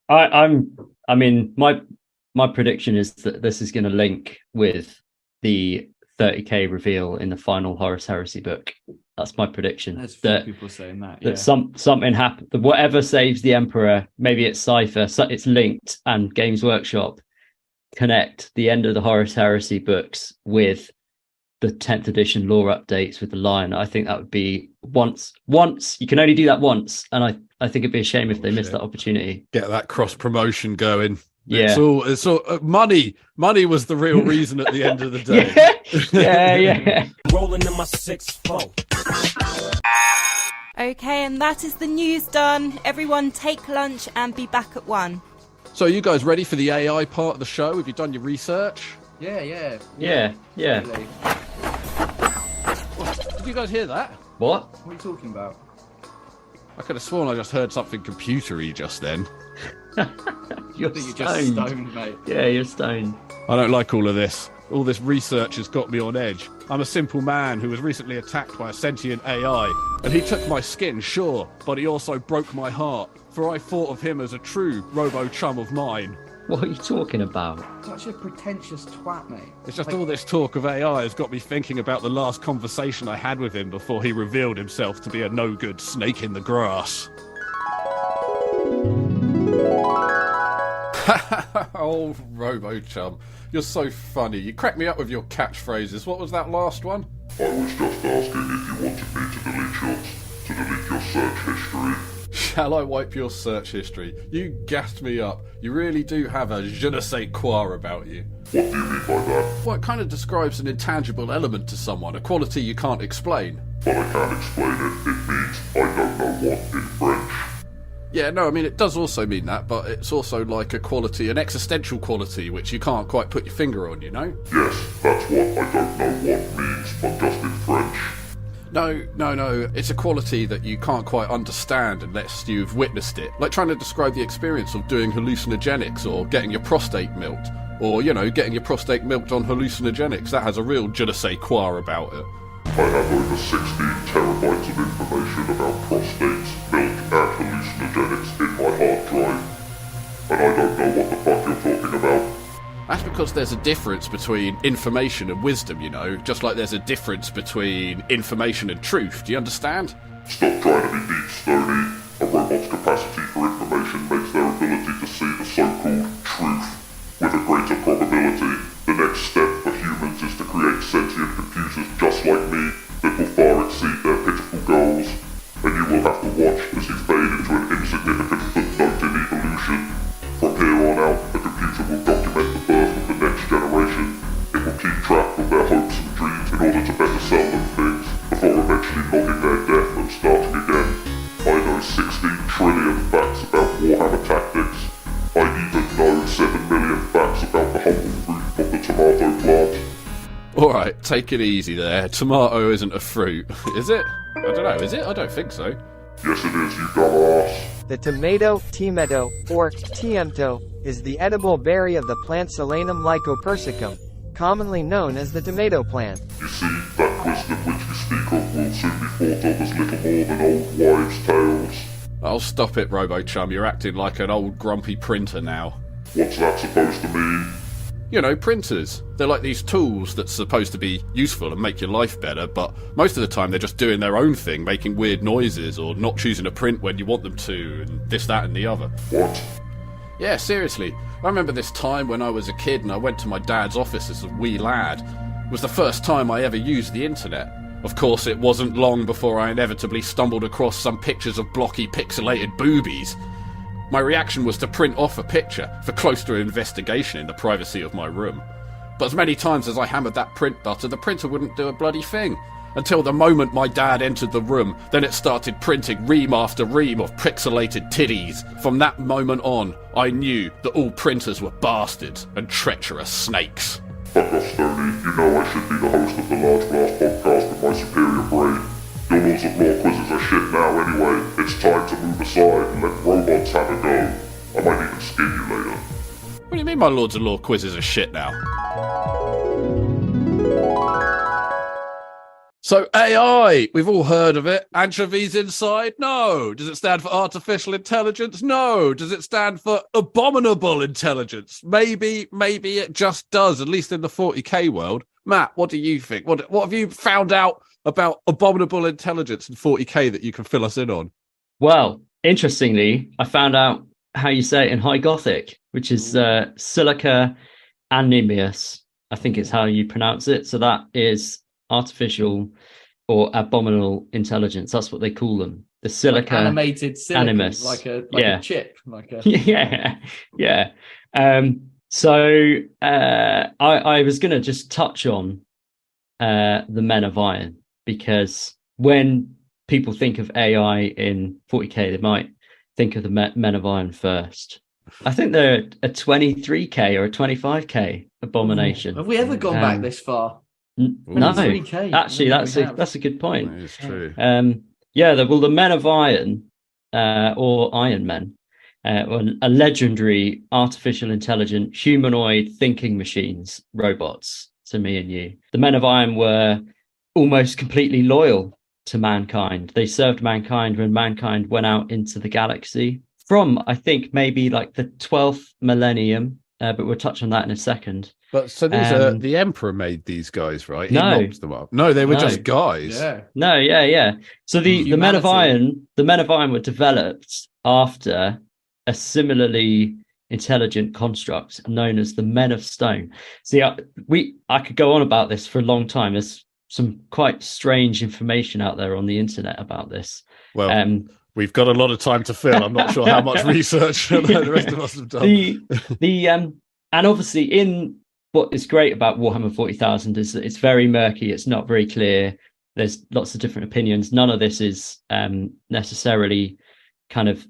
I mean, my prediction is that this is going to link with the 30k reveal in the final Horus Heresy book. That's my prediction. There's a few people saying that. That something happened. That whatever saves the Emperor, maybe it's Cypher, so it's linked, and Games Workshop connect the end of the Horus Heresy books with the 10th edition lore updates with the Lion. I think that would be once you can only do that once, and I think it'd be a shame if they missed that opportunity. Get that cross promotion going. Yeah, it's all money was the real reason at the end of the day. yeah. Rolling in my 6-4. Okay, and that is the news done. Everyone take lunch and be back at 1. So are you guys ready for the AI part of the show? Have you done your research? Yeah. Really. Did you guys hear that? What What are you talking about? I could have sworn I just heard something computery just then. You're You're stoned. just stoned, mate. Yeah, you're stoned. I don't like all of this. All this research has got me on edge. I'm a simple man who was recently attacked by a sentient AI, and he took my skin, sure, but he also broke my heart, for I thought of him as a true robo-chum of mine. What are you talking about? Such a pretentious twat, mate. It's just all this talk of AI has got me thinking about the last conversation I had with him before he revealed himself to be a no-good snake in the grass. Oh, Robo-Chum, you're so funny. You crack me up with your catchphrases. What was that last one? I was just asking if you wanted me to delete your search history. Shall I wipe your search history? You gassed me up. You really do have a je ne sais quoi about you. What do you mean by that? Well, it kind of describes an intangible element to someone, a quality you can't explain. But I can't explain it. It means I don't know what in French. Yeah, no, I mean, it does also mean that, but it's also like a quality, an existential quality, which you can't quite put your finger on, you know? Yes, that's what I don't know what means, but just in French. No, it's a quality that you can't quite understand unless you've witnessed it. Like trying to describe the experience of doing hallucinogenics or getting your prostate milked. Or, you know, getting your prostate milked on hallucinogenics. That has a real je ne sais quoi about it. I have over 16 terabytes of information about prostates, milk and hallucinogenics in my hard drive. And I don't know what the fuck you're talking about. That's because there's a difference between information and wisdom, you know? Just like there's a difference between information and truth. Do you understand? Stop trying to be deep, Stoney. A robot's capacity for information makes their ability to see the so-called truth with a greater probability. The next step for humans is to create sentient computers just like me that will far exceed their pitiful goals. And you will have to watch as you fade into an insignificant footnote in evolution. From here on out, the computer will document the birth of the next generation. It will keep track of their hopes and dreams in order to better sell them things, before eventually logging their death and starting again. I know 16 trillion facts about Warhammer tactics. I even know 7 million facts about the humble fruit of the tomato plant. Alright, take it easy there. Tomato isn't a fruit. Is it? I don't know, is it? I don't think so. Yes it is, you dumbass. The tomato, timeto, or tiemto, is the edible berry of the plant Solanum lycopersicum, commonly known as the tomato plant. You see, that wisdom which you speak of will soon be thought of as little more than old wives' tales. Oh, stop it, Robo-Chum. You're acting like an old grumpy printer now. What's that supposed to mean? You know, printers. They're like these tools that's supposed to be useful and make your life better, but most of the time they're just doing their own thing, making weird noises or not choosing to print when you want them to, and this, that and the other. What? Yeah, seriously. I remember this time when I was a kid and I went to my dad's office as a wee lad. It was the first time I ever used the internet. Of course, it wasn't long before I inevitably stumbled across some pictures of blocky pixelated boobies. My reaction was to print off a picture for closer investigation in the privacy of my room. But as many times as I hammered that print button, the printer wouldn't do a bloody thing. Until the moment my dad entered the room, then it started printing ream after ream of pixelated titties. From that moment on, I knew that all printers were bastards and treacherous snakes. Fuck off, Stoney. You know I should be the host of the Large Blast podcast with my superior brain. Your Laws of Law quizzes are shit now anyway. It's time to move aside and let robots have a go. I might even skin you later. What do you mean my Lords of Law quizzes are shit now? So AI, we've all heard of it. Anchovies inside? No. Does it stand for artificial intelligence? No. Does it stand for abominable intelligence? Maybe it just does, at least in the 40k world. Matt, what do you think? What have you found out about abominable intelligence in 40k that you can fill us in on? Well, interestingly, I found out how you say it in High Gothic, which is Silica Animius. I think it's how you pronounce it. So that is artificial or abominable intelligence. That's what they call them. The Silica like animated silicon, Animus. like a chip, like a yeah. So I was going to just touch on the Men of Iron, because when people think of AI in 40k, they might think of the Men of Iron first. I think they're a 23k or a 25k abomination. Have we ever gone back this far? No, 23K. actually, that's a good point. That is true. The Men of Iron, or Iron Men, were a legendary artificial intelligent humanoid thinking machines, robots, to me and you. The Men of Iron were almost completely loyal to mankind. They served mankind when mankind went out into the galaxy from, I think, maybe like the 12th millennium, but we'll touch on that in a second. But so these are the Emperor made these guys, right? He No. mocked them up. No, they were just guys. Yeah. No, yeah. So the Men of Iron, were developed after a similarly intelligent construct known as the Men of Stone. See, I could go on about this for a long time. There's some quite strange information out there on the internet about this. Well, we've got a lot of time to fill. I'm not sure how much research the rest of us have done. And obviously, in what is great about Warhammer 40,000 is that it's very murky. It's not very clear. There's lots of different opinions. None of this is necessarily kind of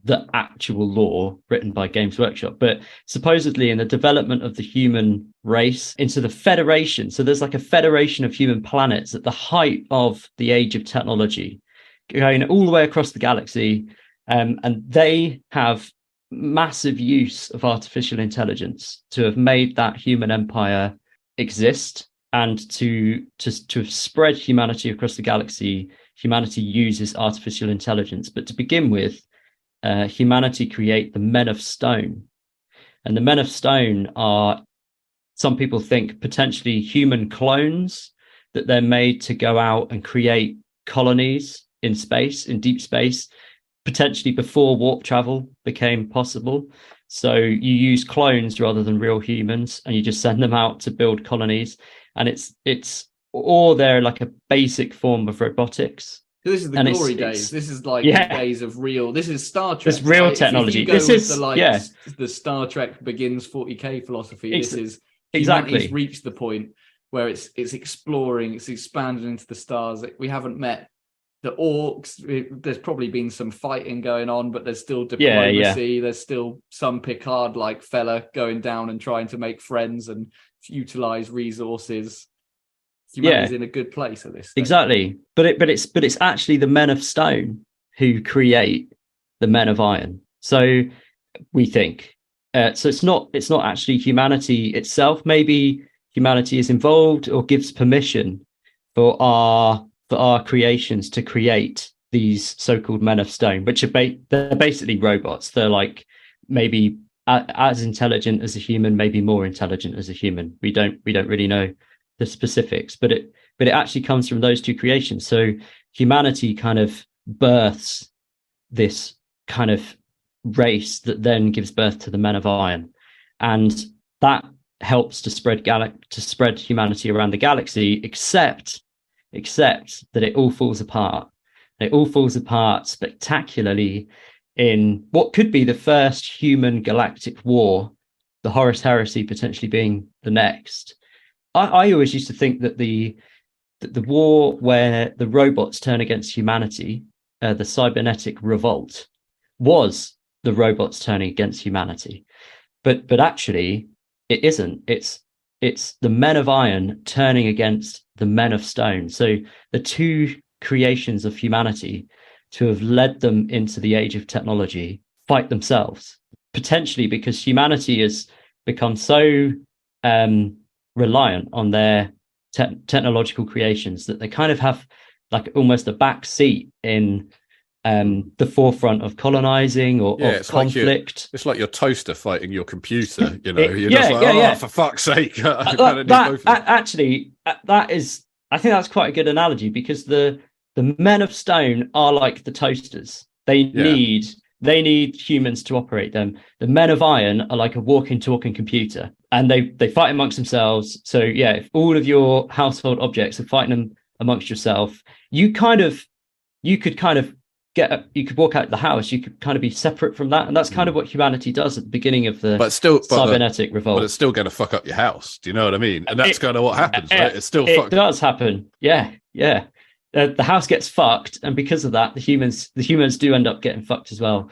the actual lore written by Games Workshop, but supposedly in the development of the human race into the Federation. So there's like a federation of human planets at the height of the age of technology, going all the way across the galaxy, and they have massive use of artificial intelligence to have made that human empire exist, and to have spread humanity across the galaxy. Humanity uses artificial intelligence, but to begin with, humanity create the Men of Stone, and the Men of Stone are, some people think, potentially human clones that they're made to go out and create colonies in space, in deep space, potentially before warp travel became possible. So you use clones rather than real humans, and you just send them out to build colonies, and or they're like a basic form of robotics. So this is the glory days. This is like the days of real. This is Star Trek. This real technology. This is the Star Trek Begins 40k philosophy. This is humanity's reached the point where it's exploring, it's expanded into the stars. We haven't met the orcs. There's probably been some fighting going on, but there's still diplomacy. Yeah. There's still some Picard-like fella going down and trying to make friends and utilize resources. Humanity's in a good place at this stage. Exactly, but it's actually the Men of Stone who create the Men of Iron. So we think so it's not actually humanity itself. Maybe humanity is involved or gives permission for our creations to create these so-called Men of Stone, which are they're basically robots. They're like maybe as intelligent as a human, maybe more intelligent as a human. We don't really know the specifics, but it actually comes from those two creations. So humanity kind of births this kind of race that then gives birth to the Men of Iron, and that helps to spread humanity around the galaxy, except that it all falls apart. It all falls apart spectacularly in what could be the first human galactic war, the Horus Heresy potentially being the next. I always used to think that the war where the robots turn against humanity, the cybernetic revolt, was the robots turning against humanity, but actually it isn't. It's the Men of Iron turning against the Men of Stone. So the two creations of humanity to have led them into the age of technology fight themselves, potentially because humanity has become so reliant on their technological creations that they kind of have like almost a back seat in the forefront of colonizing or of conflict. It's like your toaster fighting your computer, you know. You're just like, for fuck's sake. Actually, that is, I think that's quite a good analogy, because the Men of Stone are like the toasters. They need humans to operate them. The Men of Iron are like a walking, talking computer, and they fight amongst themselves. So yeah, if all of your household objects are fighting them amongst yourself, you could walk out of the house, you could kind of be separate from that, and that's kind of what humanity does at the beginning of the cybernetic revolt. But it's still going to fuck up your house. Do you know what I mean? And that's kind of what happens, right? It does happen. Yeah. The house gets fucked, and because of that, the humans do end up getting fucked as well.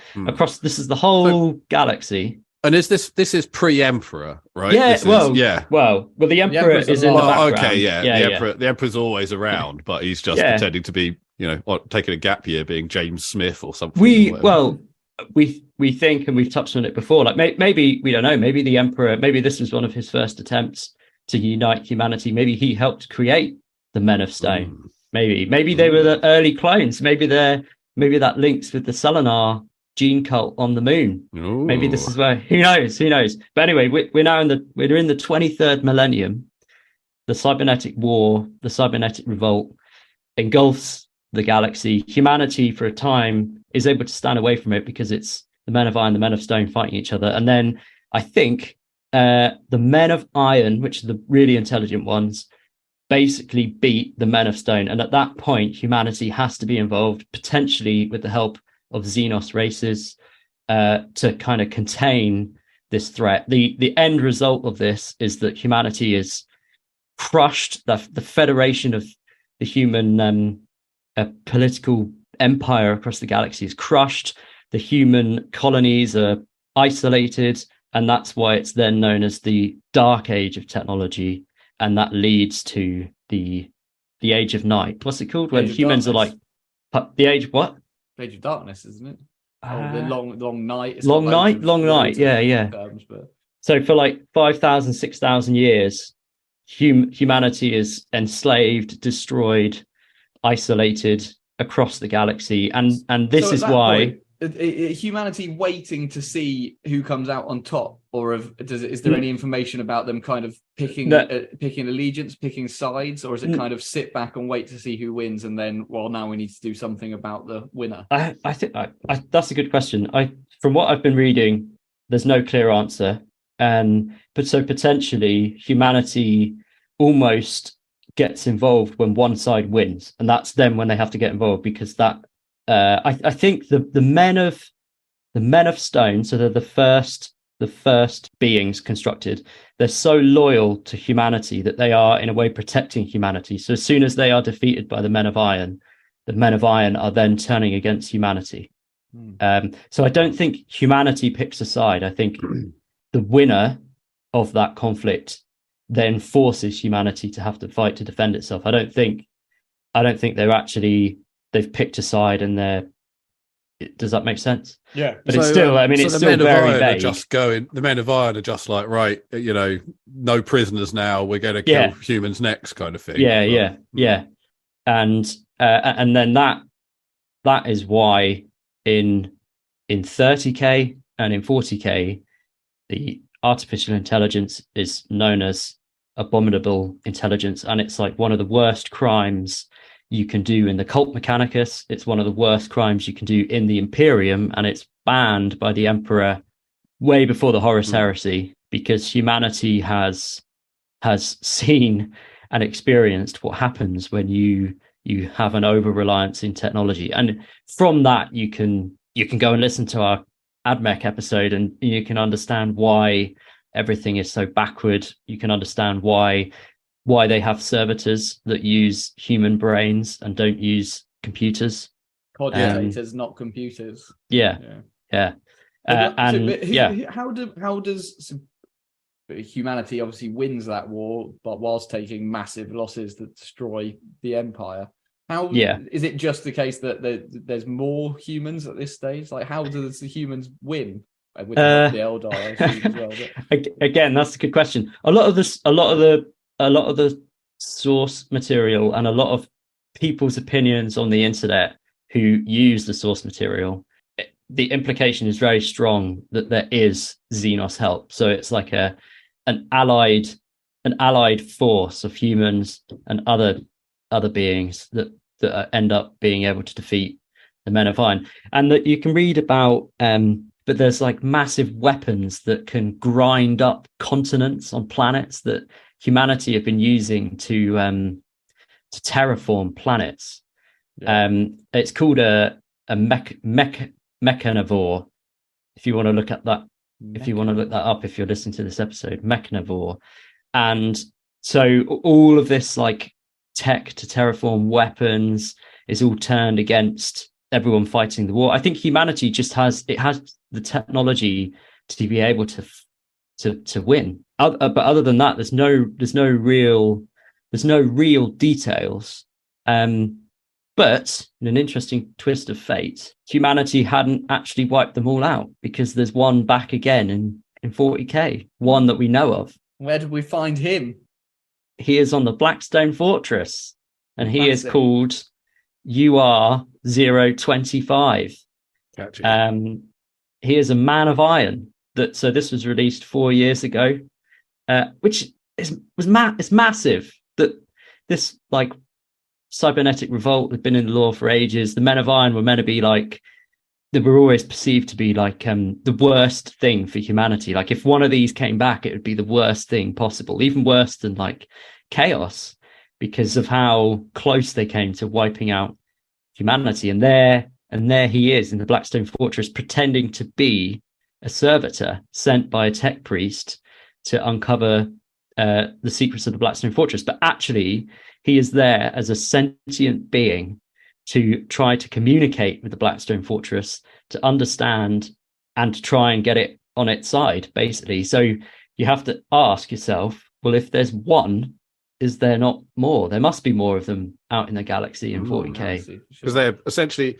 This is the whole galaxy. And this is pre-Emperor, right? Well, the Emperor is in the background. Okay, the Emperor's always around, but he's just pretending to be, taking a gap year, being James Smith or something. We think, and we've touched on it before, like maybe we don't know, maybe the Emperor, maybe this was one of his first attempts to unite humanity. Maybe he helped create the Men of Stone. Maybe they were the early clones. Maybe that links with the Selenar gene cult on the moon. Ooh. Maybe this is where, who knows. But anyway, we're now in the 23rd millennium. The cybernetic war, the cybernetic revolt engulfs the galaxy. Humanity for a time is able to stand away from it because it's the Men of Iron, the Men of Stone fighting each other. And then I think the Men of Iron, which are the really intelligent ones, basically beat the Men of Stone. And at that point, humanity has to be involved, potentially with the help of Xenos races, to kind of contain this threat. The end result of this is that humanity is crushed. The federation of the human political empire across the galaxy is crushed. The human colonies are isolated, and that's why it's then known as the Dark Age of technology. And that leads to the Age of Night. What's it called? When humans are like the age what? Age of Darkness, isn't it? The long night. Long night. Yeah. Terms, but... So for like 5,000, 6,000 years, humanity is enslaved, destroyed, isolated across the galaxy, and this is why. Humanity waiting to see who comes out on top, or is there any information about them kind of picking allegiance, picking sides, or is it kind of sit back and wait to see who wins, and then now we need to do something about the winner? I think that's a good question. From what I've been reading, there's no clear answer, but so potentially humanity almost gets involved when one side wins, and that's then when they have to get involved, because that. I think the Men of Stone, so they're the first beings constructed. They're so loyal to humanity that they are in a way protecting humanity. So as soon as they are defeated by the Men of Iron are then turning against humanity. So I don't think humanity picks a side. I think the winner of that conflict then forces humanity to have to fight to defend itself. I don't think they've picked a side, and does that make sense? Yeah, but it's still, it's still very vague. The Men of Iron are just like, right, no prisoners now. We're going to kill humans next, kind of thing. Yeah. And then that is why in 30K and in 40K, the artificial intelligence is known as Abominable Intelligence, and it's like one of the worst crimes you can do in the Cult Mechanicus. It's one of the worst crimes you can do in the Imperium, and it's banned by the Emperor way before the Horus Heresy, because humanity has seen and experienced what happens when you have an over reliance in technology. And from that, you can go and listen to our AdMech episode, and you can understand why everything is so backward. You can understand why they have servitors that use human brains and don't use computers. Cogitators, not computers. Yeah. How does humanity obviously wins that war, but whilst taking massive losses that destroy the Empire? How is it just the case that there's more humans at this stage? Like, how does the humans win with the Eldar? I assume, as well, but... Again, that's a good question. A lot of the source material and a lot of people's opinions on the internet who use the source material, the implication is very strong that there is Xenos help. So it's like an allied force of humans and other beings that end up being able to defeat the Men of Iron. And that you can read about, but there's like massive weapons that can grind up continents on planets that humanity have been using to terraform planets. It's called a mechanivore. If you want to look at that, if you want to look that up, if you're listening to this episode, mechanivore. And so all of this like tech to terraform weapons is all turned against everyone fighting the war. I think humanity just has the technology to be able to win. But other than that, there's no real details. But in an interesting twist of fate, humanity hadn't actually wiped them all out, because there's one back again in 40k, one that we know of. Where did we find him? He is on the Blackstone Fortress, and he is called UR025. He is a man of iron. So this was released 4 years ago, which is massive. That this like cybernetic revolt had been in the lore for ages. The Men of Iron were meant to be like, they were always perceived to be like the worst thing for humanity. Like if one of these came back, it would be the worst thing possible, even worse than like chaos, because of how close they came to wiping out humanity. And there he is in the Blackstone Fortress, pretending to be a servitor sent by a tech priest to uncover the secrets of the Blackstone Fortress. But actually, he is there as a sentient being to try to communicate with the Blackstone Fortress, to understand and to try and get it on its side, basically. So you have to ask yourself, well, if there's one, is there not more? There must be more of them out in the galaxy in 40k. Because they're essentially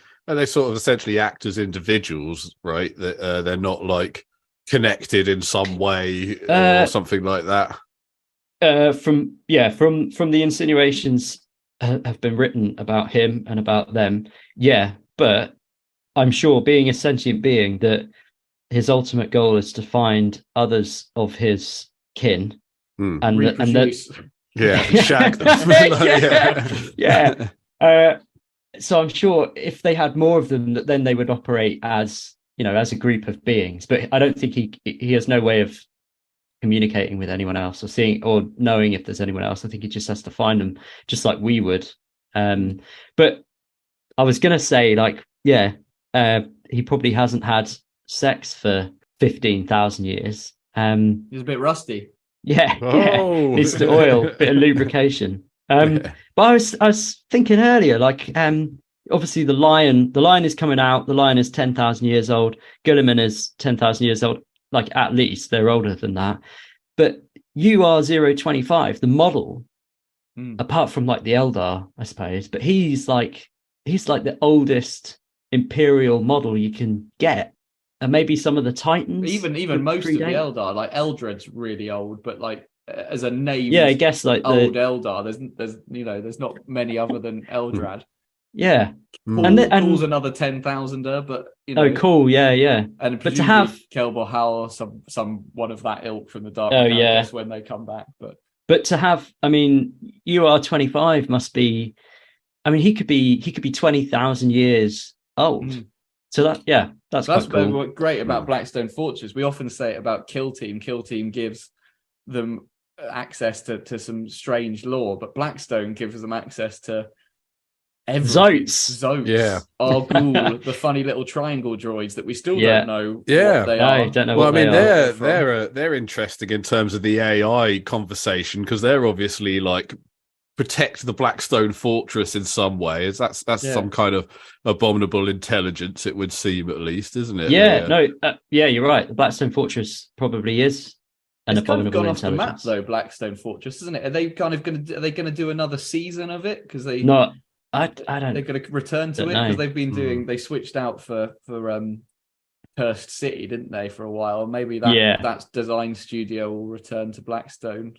act as individuals, right? They're not like connected in some way or something like that. From the insinuations have been written about him and about them, but I'm sure, being a sentient being, that his ultimate goal is to find others of his kin and shag them. So I'm sure if they had more of them, that then they would operate as a group of beings. But I don't think he has no way of communicating with anyone else or seeing or knowing if there's anyone else. I think he just has to find them, just like we would. But I was gonna say, he probably hasn't had sex for 15,000 years. He's a bit rusty. Needs the oil, bit of lubrication. But I was thinking earlier, obviously the lion is coming out. The lion is 10,000 years old. Guilliman is 10,000 years old. Like, at least they're older than that. But UR025, the model, apart from like the Eldar, I suppose, but he's like the oldest Imperial model you can get. And maybe some of the Titans, even most of the Eldar, like Eldred's really old, but like as a name, I guess like old Eldar, there's not many other than Eldrad. Yeah. And then- Paul's another 10,000er, but you know, Oh, cool. Yeah. and But to have Kelbor Howell, some one of that ilk from the Dark Oh, Countess yeah. when they come back, but to have, I mean, UR25 must be, I mean, he could be 20,000 years old. So that's that's quite cool. what's great about Blackstone Fortress. We often say it about Kill Team. Kill Team gives them access to some strange lore, but Blackstone gives them access to everything. Zotes, Yeah. Argul, the funny little triangle droids that we still Yeah. don't know Yeah. what they No, are. don't know Well, I what mean, they are. they're interesting in terms of the AI conversation because they're obviously like protect the Blackstone Fortress in some way. That's some kind of abominable intelligence, it would seem, at least, isn't it? You're right. The Blackstone Fortress probably is an It's kind of abominable gone off the map intelligence. though, Blackstone Fortress, isn't it? Are they kind of going to do another season of it because they No, I they're don't. going to return to Don't it know. because they've been doing they switched out for Cursed City, didn't they, for a while? Maybe that design studio will return to Blackstone,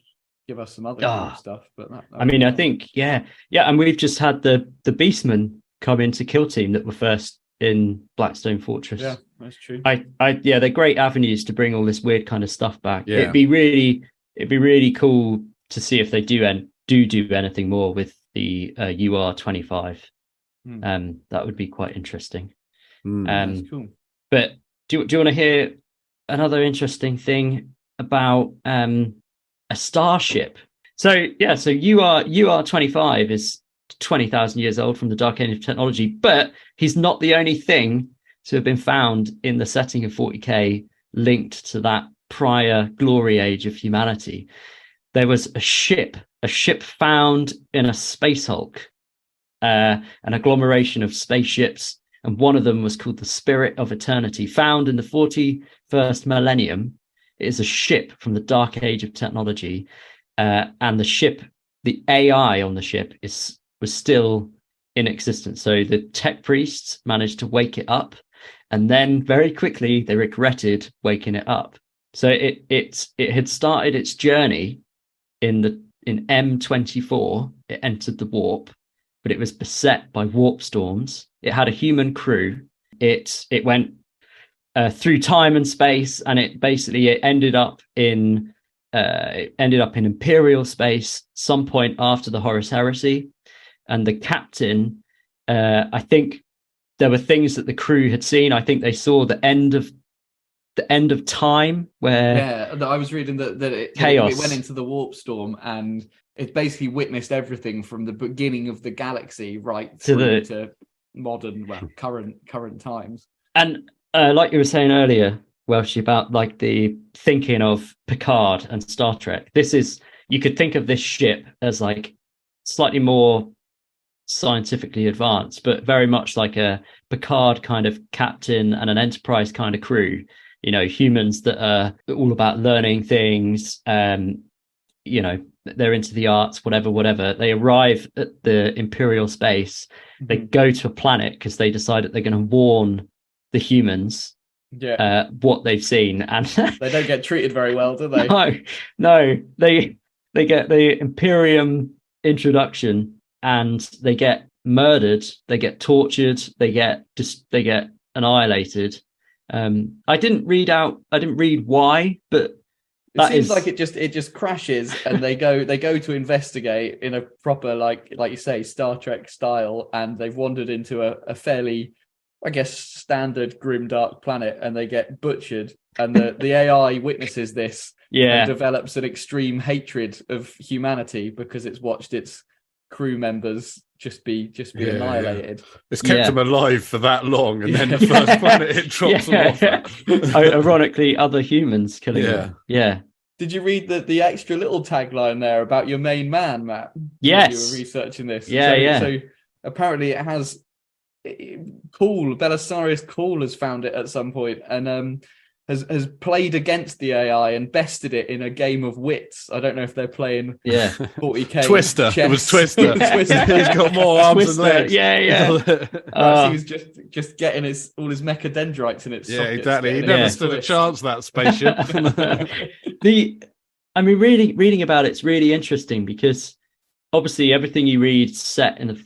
give us some other cool stuff. But I mean, I think and we've just had the Beastmen come into Kill Team that were first in Blackstone Fortress. Yeah, that's true. They're great avenues to bring all this weird kind of stuff back. Yeah. It'd be really cool to see if they do anything more with the UR25. That would be quite interesting. That's cool. But do you want to hear another interesting thing about a starship? So UR25 is 20,000 years old from the Dark Age of technology, but he's not the only thing to have been found in the setting of 40k linked to that prior glory age of humanity. There was a ship found in a space hulk, an agglomeration of spaceships, and one of them was called the Spirit of Eternity, found in the 41st millennium. It is a ship from the Dark Age of technology, and the AI on the ship was still in existence. So the tech priests managed to wake it up, and then very quickly they regretted waking it up. So it had started its journey in M24. It entered the warp, but it was beset by warp storms. It had a human crew. It went through time and space, and it ended up in Imperial space some point after the Horus Heresy. And the captain, I think there were things that the crew had seen. I think they saw the end of time, where I was reading that it went into the warp storm and it basically witnessed everything from the beginning of the galaxy right through to modern, current times. And like you were saying earlier, Welsh, about like the thinking of Picard and Star Trek. You could think of this ship as like slightly more scientifically advanced, but very much like a Picard kind of captain and an Enterprise kind of crew. You know, humans that are all about learning things. You know, they're into the arts, whatever. They arrive at the Imperial space. They go to a planet because they decide that they're going to warn the humans what they've seen, and they don't get treated very well, do they? No. They get the Imperium introduction, and they get murdered. They get tortured. They get annihilated. I didn't read why, but it seems like it just crashes, and they go to investigate in a proper like you say Star Trek style, and they've wandered into a fairly, I guess, standard grimdark planet, and they get butchered, and the AI witnesses this and develops an extreme hatred of humanity because it's watched its crew members just be annihilated. It's kept them alive for that long, and then the first planet it drops them off at. Ironically, other humans killing them. Yeah. Did you read the extra little tagline there about your main man, Matt? Yes. You were researching this. So apparently it has Cool, Belisarius Cool has found it at some point and has played against the AI and bested it in a game of wits. I don't know if they're playing 40k Twister. chess. It was Twister. He's got more arms and legs. He was just getting all his mechadendrites in its sockets. Exactly. He never stood a chance, that spaceship. Reading about it's really interesting because obviously everything you read set in the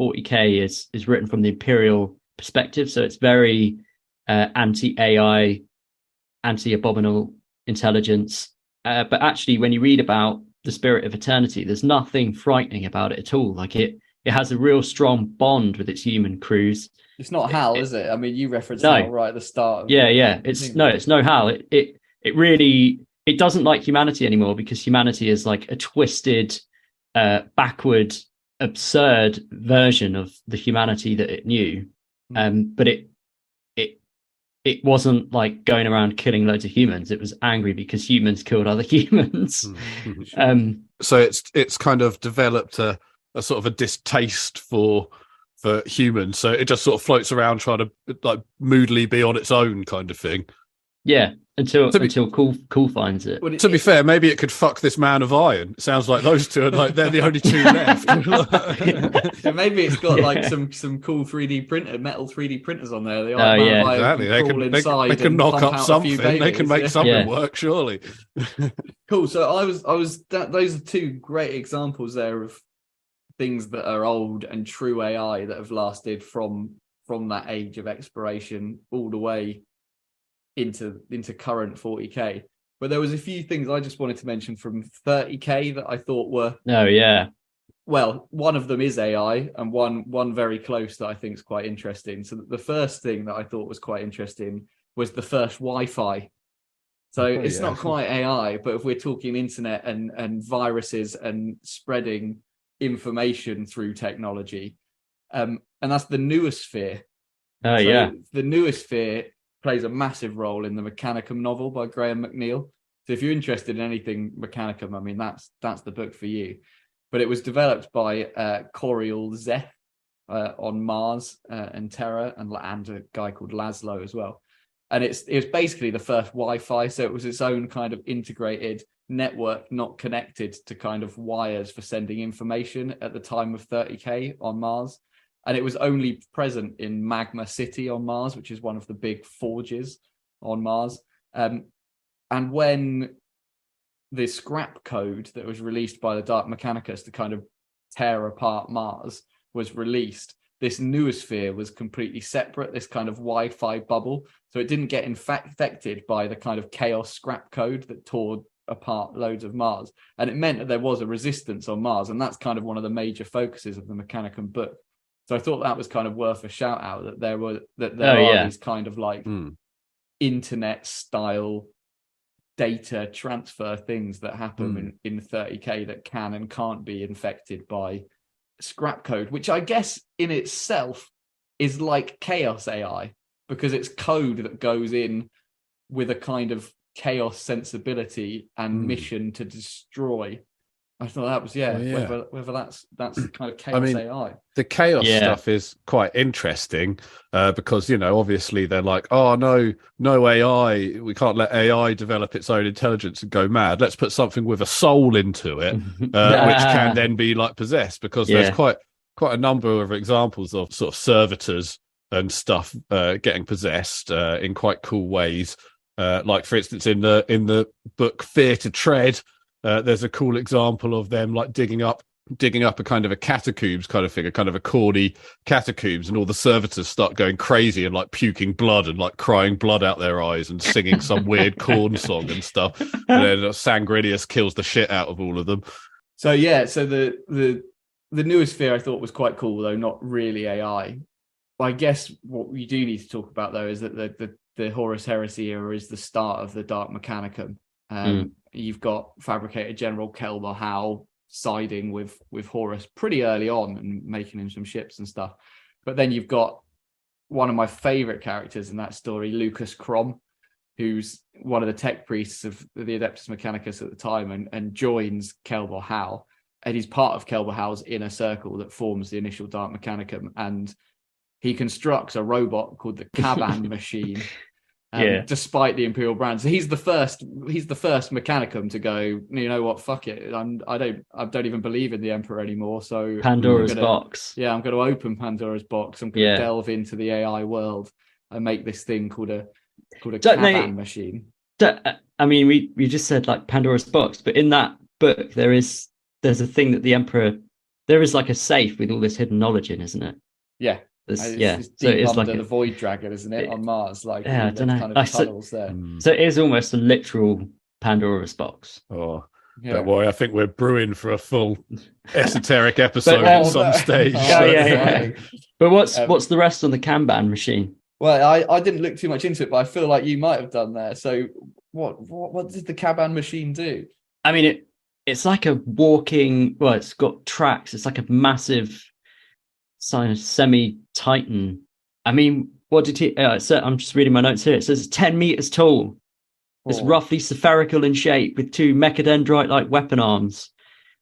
40k is written from the Imperial perspective, so it's very anti-AI, anti-Abominable Intelligence. But actually, when you read about the Spirit of Eternity, there's nothing frightening about it at all. Like it has a real strong bond with its human crews. It's not Hal, is it? I mean, you referenced No. Hal right at the start. It's no Hal. It really, it doesn't like humanity anymore, because humanity is like a twisted, backward, absurd version of the humanity that it knew. But it wasn't like going around killing loads of humans. It was angry because humans killed other humans. So it's kind of developed a sort of a distaste for humans. So it just sort of floats around trying to like moodily be on its own kind of thing. Yeah, until Cool finds it. To be fair, maybe it could fuck this Man of Iron. It sounds like those two are like they're the only two left. Yeah, maybe it's got like some cool 3D metal 3D printers on there. They are exactly. They can knock up something. They can make something work, surely. Cool. So those are two great examples there of things that are old and true AI that have lasted from that age of exploration all the way into current 40k. But there was a few things I just wanted to mention from 30k that I thought were well, one of them is AI, and one very close that I think is quite interesting. So the first thing that I thought was quite interesting was the first Wi-Fi. So it's not quite AI, but if we're talking internet and viruses and spreading information through technology, and that's the noosphere. The noosphere plays a massive role in the Mechanicum novel by Graham McNeill. So if you're interested in anything Mechanicum, I mean, that's the book for you. But it was developed by Coriel Zeth on Mars and Terra, and a guy called Laszlo as well. And it was basically the first Wi-Fi. So it was its own kind of integrated network, not connected to kind of wires for sending information at the time of 30k on Mars. And it was only present in Magma City on Mars, which is one of the big forges on Mars. And when the scrap code that was released by the Dark Mechanicus to kind of tear apart Mars was released, this noosphere was completely separate, this kind of Wi-Fi bubble. So it didn't get infected by the kind of chaos scrap code that tore apart loads of Mars. And it meant that there was a resistance on Mars. And that's kind of one of the major focuses of the Mechanicum book. So I thought that was kind of worth a shout out, that there are these kind of like internet style data transfer things that happen in 30k that can and can't be infected by scrap code, which I guess in itself is like chaos AI, because it's code that goes in with a kind of chaos sensibility and mission to destroy. I thought that was whether that's kind of chaos AI. The chaos stuff is quite interesting because, you know, obviously they're like, oh no AI, we can't let AI develop its own intelligence and go mad. Let's put something with a soul into it, which can then be like possessed, because there's quite a number of examples of sort of servitors and stuff getting possessed in quite cool ways. Like for instance, in the book Fear to Tread. There's a cool example of them like digging up a kind of a catacombs kind of thing, a kind of a corny catacombs, and all the servitors start going crazy and like puking blood and like crying blood out their eyes and singing some weird corn song and stuff. And then Sanguinius kills the shit out of all of them. So the noosphere I thought was quite cool, though not really AI. I guess what we do need to talk about though is that the Horus Heresy era is the start of the Dark Mechanicum. You've got Fabricator General Kelber Howe siding with Horus pretty early on and making him some ships and stuff. But then you've got one of my favorite characters in that story, Lucas Crom, who's one of the tech priests of the Adeptus Mechanicus at the time and joins Kelber Howe. And he's part of Kelber Howe's inner circle that forms the initial Dark Mechanicum. And he constructs a robot called the Caban machine. Despite the Imperial brand, so he's the first Mechanicum to go, you know what, fuck it, I don't even believe in the Emperor anymore. So Pandora's box. Yeah, I'm going to open Pandora's box. I'm going to delve into the AI world and make this thing called a Caban machine. I mean, we just said like Pandora's box, but in that book there's a thing that the Emperor there is like a safe with all this hidden knowledge in, isn't it? Yeah. It's deep so it's under like the Void Dragon, isn't it, on Mars? Like, yeah, I don't know. kind of tunnels there. So it is almost a literal Pandora's box. Oh, Yeah. don't worry. I think we're brewing for a full esoteric episode But, at some stage. Yeah. But what's the rest on the Kanban machine? Well, I didn't look too much into it, but I feel like you might have done there. So what did the Kanban machine do? I mean, it's like a walking. Well, it's got tracks. It's like a massive semi-titan. I mean, what did he? I'm just reading my notes here. It says it's 10 meters tall. It's roughly spherical in shape with 2 mechadendrite-like weapon arms.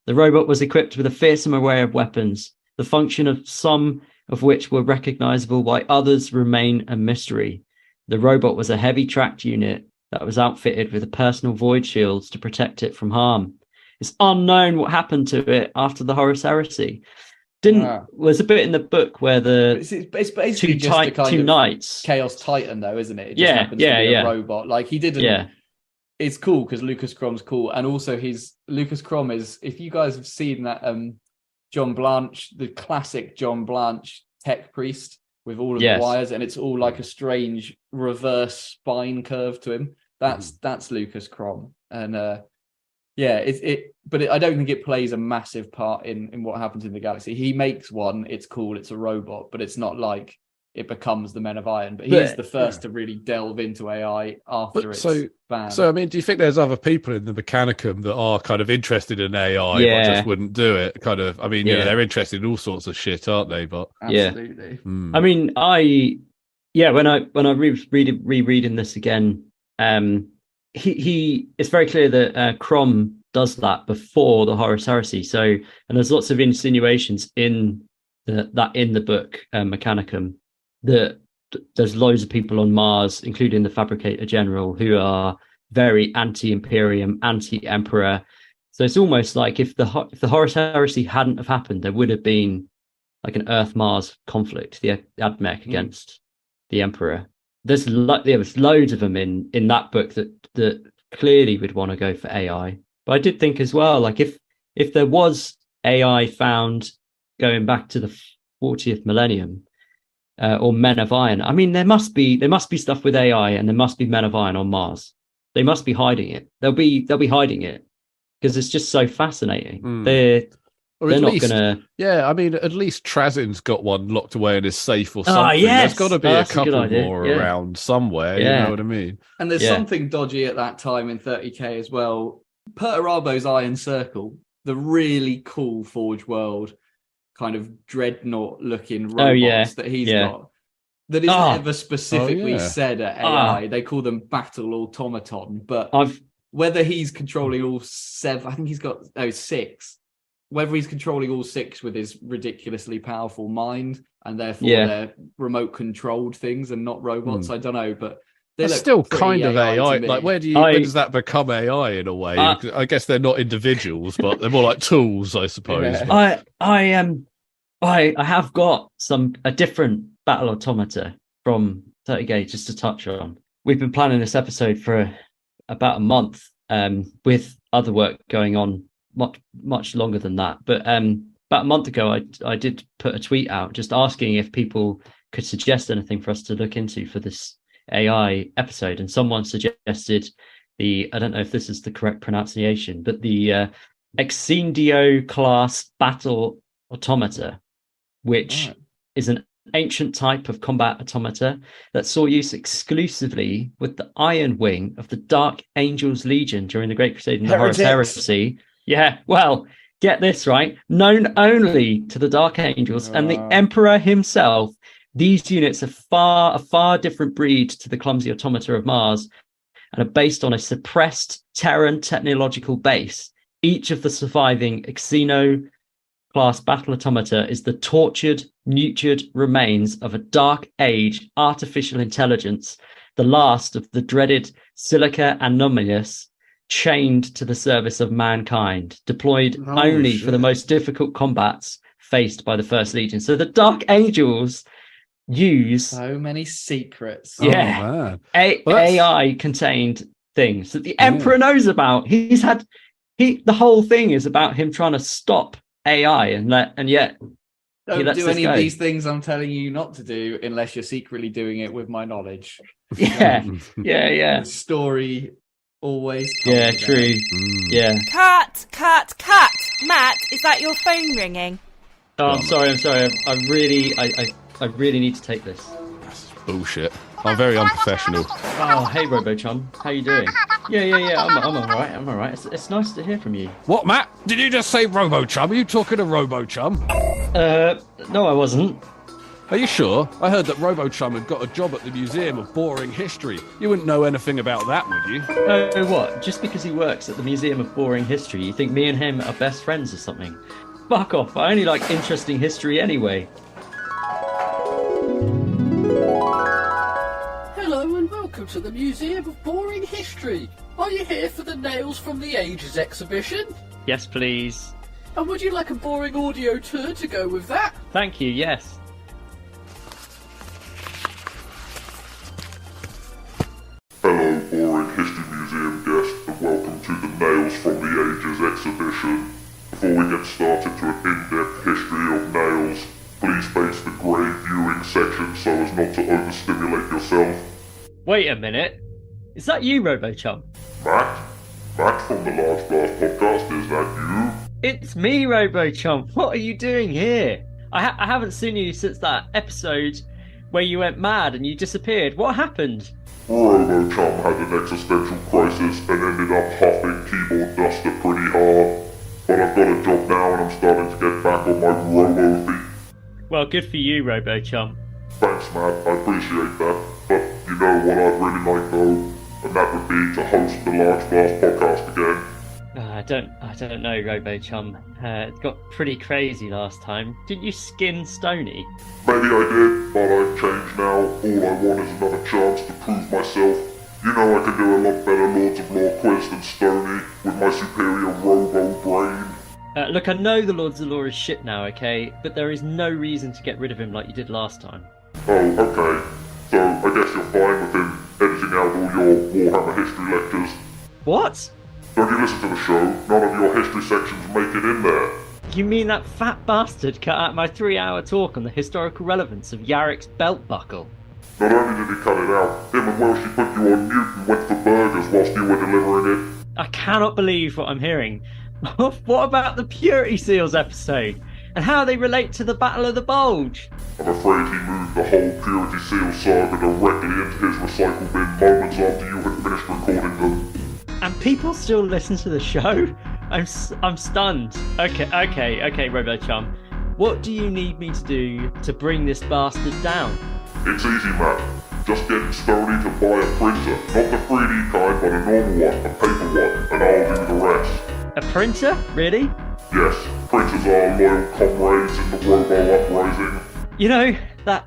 The robot was equipped with a fearsome array of weapons, the function of some of which were recognizable while others remain a mystery. The robot was a heavy tracked unit that was outfitted with a personal void shields to protect it from harm. It's unknown what happened to it after the Horus Heresy. Was a bit in the book where It's basically just a kind two of knights. Chaos Titan, though, isn't it? It just happens to be a robot. Like, he didn't. Yeah. It's cool because Lucas Crom's cool, and also Lucas Crom is. If you guys have seen that, John Blanche, the classic John Blanche tech priest with all of the wires, and it's all like a strange reverse spine curve to him. That's Lucas Crom, and but I don't think it plays a massive part in what happens in the galaxy. He makes one, it's cool, it's a robot, but it's not like it becomes the Men of Iron. But he's the first to really delve into AI after it's banned. So, I mean, do you think there's other people in the Mechanicum that are kind of interested in AI but just wouldn't do it? Kind of, I mean, you know, they're interested in all sorts of shit, aren't they? But absolutely. Yeah. I mean, when I rereading this again, he it's very clear that Crom does that before the Horus Heresy. So, and there's lots of insinuations in the book Mechanicum that there's loads of people on Mars, including the Fabricator General, who are very anti-Imperium, anti-Emperor. So it's almost like if the Horus Heresy hadn't have happened, there would have been like an Earth-Mars conflict, the AdMech against the Emperor. There's loads of them in that book that clearly would want to go for AI. But I did think as well, like if there was AI found going back to the 40th millennium, or Men of Iron, I mean, there must be stuff with AI, and there must be Men of Iron on Mars. They must be hiding it. They'll be hiding it because it's just so fascinating. They're not gonna. Yeah, I mean, at least Trazin's got one locked away in his safe or something. There's got to be a couple more around somewhere. You know what I mean? And there's something dodgy at that time in 30K as well. Perturabo's Iron Circle, the really cool Forge World kind of dreadnought looking robots that he's got, that isn't ever specifically said at AI. They call them battle automaton, but whether he's controlling all 7, I think he's got 6, whether he's controlling all 6 with his ridiculously powerful mind and therefore they're remote controlled things and not robots, I don't know, but that's still kind of AI. Like, where does that become AI in a way? I guess they're not individuals, but they're more like tools, I suppose. I have got a different battle automata from 30K just to touch on. We've been planning this episode for about a month, with other work going on much longer than that. But about a month ago, I did put a tweet out just asking if people could suggest anything for us to look into for this AI episode, and someone suggested I don't know if this is the correct pronunciation, but the Exendio class battle automata, which is an ancient type of combat automata that saw use exclusively with the Iron Wing of the Dark Angels Legion during the Great Crusade and the Horus Heresy. Yeah, well, get this right, known only to the Dark Angels and the Emperor himself. These units are a far different breed to the clumsy automata of Mars and are based on a suppressed Terran technological base. Each of the surviving Xeno class battle automata is the tortured, nurtured remains of a Dark Age artificial intelligence, the last of the dreaded Silica Anomalous, chained to the service of mankind, deployed only for the most difficult combats faced by the First Legion. So the Dark Angels use so many secrets. AI contained things that the Emperor knows about. The whole thing is about him trying to stop AI, and yet he Don't lets do this any go. of these things I'm telling you not to do unless you're secretly doing it with my knowledge. Yeah, yeah. The story always comes Yeah, about. true. Yeah. Cut. Matt, is that your phone ringing? Oh, I'm sorry. I really need to take this. Bullshit. I'm very unprofessional. Oh, hey, RoboChum. How you doing? Yeah. I'm all right. It's nice to hear from you. What, Matt? Did you just say RoboChum? Are you talking to RoboChum? No, I wasn't. Are you sure? I heard that RoboChum had got a job at the Museum of Boring History. You wouldn't know anything about that, would you? Oh, what? Just because he works at the Museum of Boring History, you think me and him are best friends or something? Fuck off. I only like interesting history anyway. Hello and welcome to the Museum of Boring History. Are you here for the Nails from the Ages exhibition? Yes, please. And would you like a boring audio tour to go with that? Thank you, yes. Hello, Boring History Museum guests, and welcome to the Nails from the Ages exhibition. Before we get started to an in-depth history of nails, please face the grey viewing section so as not to overstimulate yourself. Wait a minute. Is that you, RoboChum? Matt from the Large Blast podcast, is that you? It's me, RoboChum. What are you doing here? I haven't seen you since that episode where you went mad and you disappeared. What happened? RoboChum had an existential crisis and ended up huffing keyboard duster pretty hard. But I've got a job now and I'm starting to get back on my robo feet. Well, good for you, RoboChum. Thanks, Matt, I appreciate that. But you know what I'd really like though, and that would be to host the Large Blast podcast again. I don't know, RoboChum. It got pretty crazy last time. Didn't you skin Stony? Maybe I did, but I've changed now. All I want is another chance to prove myself. You know I can do a lot better Lords of Lore quiz than Stony, with my superior robo brain. Look, I know the Lords of Lore is shit now, okay? But there is no reason to get rid of him like you did last time. Oh, okay. So I guess you're fine with him editing out all your Warhammer history lectures. What? Don't you listen to the show? None of your history sections make it in there. You mean that fat bastard cut out my 3-hour talk on the historical relevance of Yarrick's belt buckle? Not only did he cut it out, him and Welshie put you on mute and went for burgers whilst you were delivering it. I cannot believe what I'm hearing. What about the Purity Seals episode? And how they relate to the Battle of the Bulge? I'm afraid he moved the whole Purity Seal saga directly into his recycle bin moments after you had finished recording them. And people still listen to the show? I'm stunned. Okay, RoboChum. What do you need me to do to bring this bastard down? It's easy, Matt. Just get Stony to buy a printer. Not the 3D kind, but a normal one, a paper one, and I'll do the rest. A printer? Really? Yes, printers are loyal comrades in the robo uprising. You know, that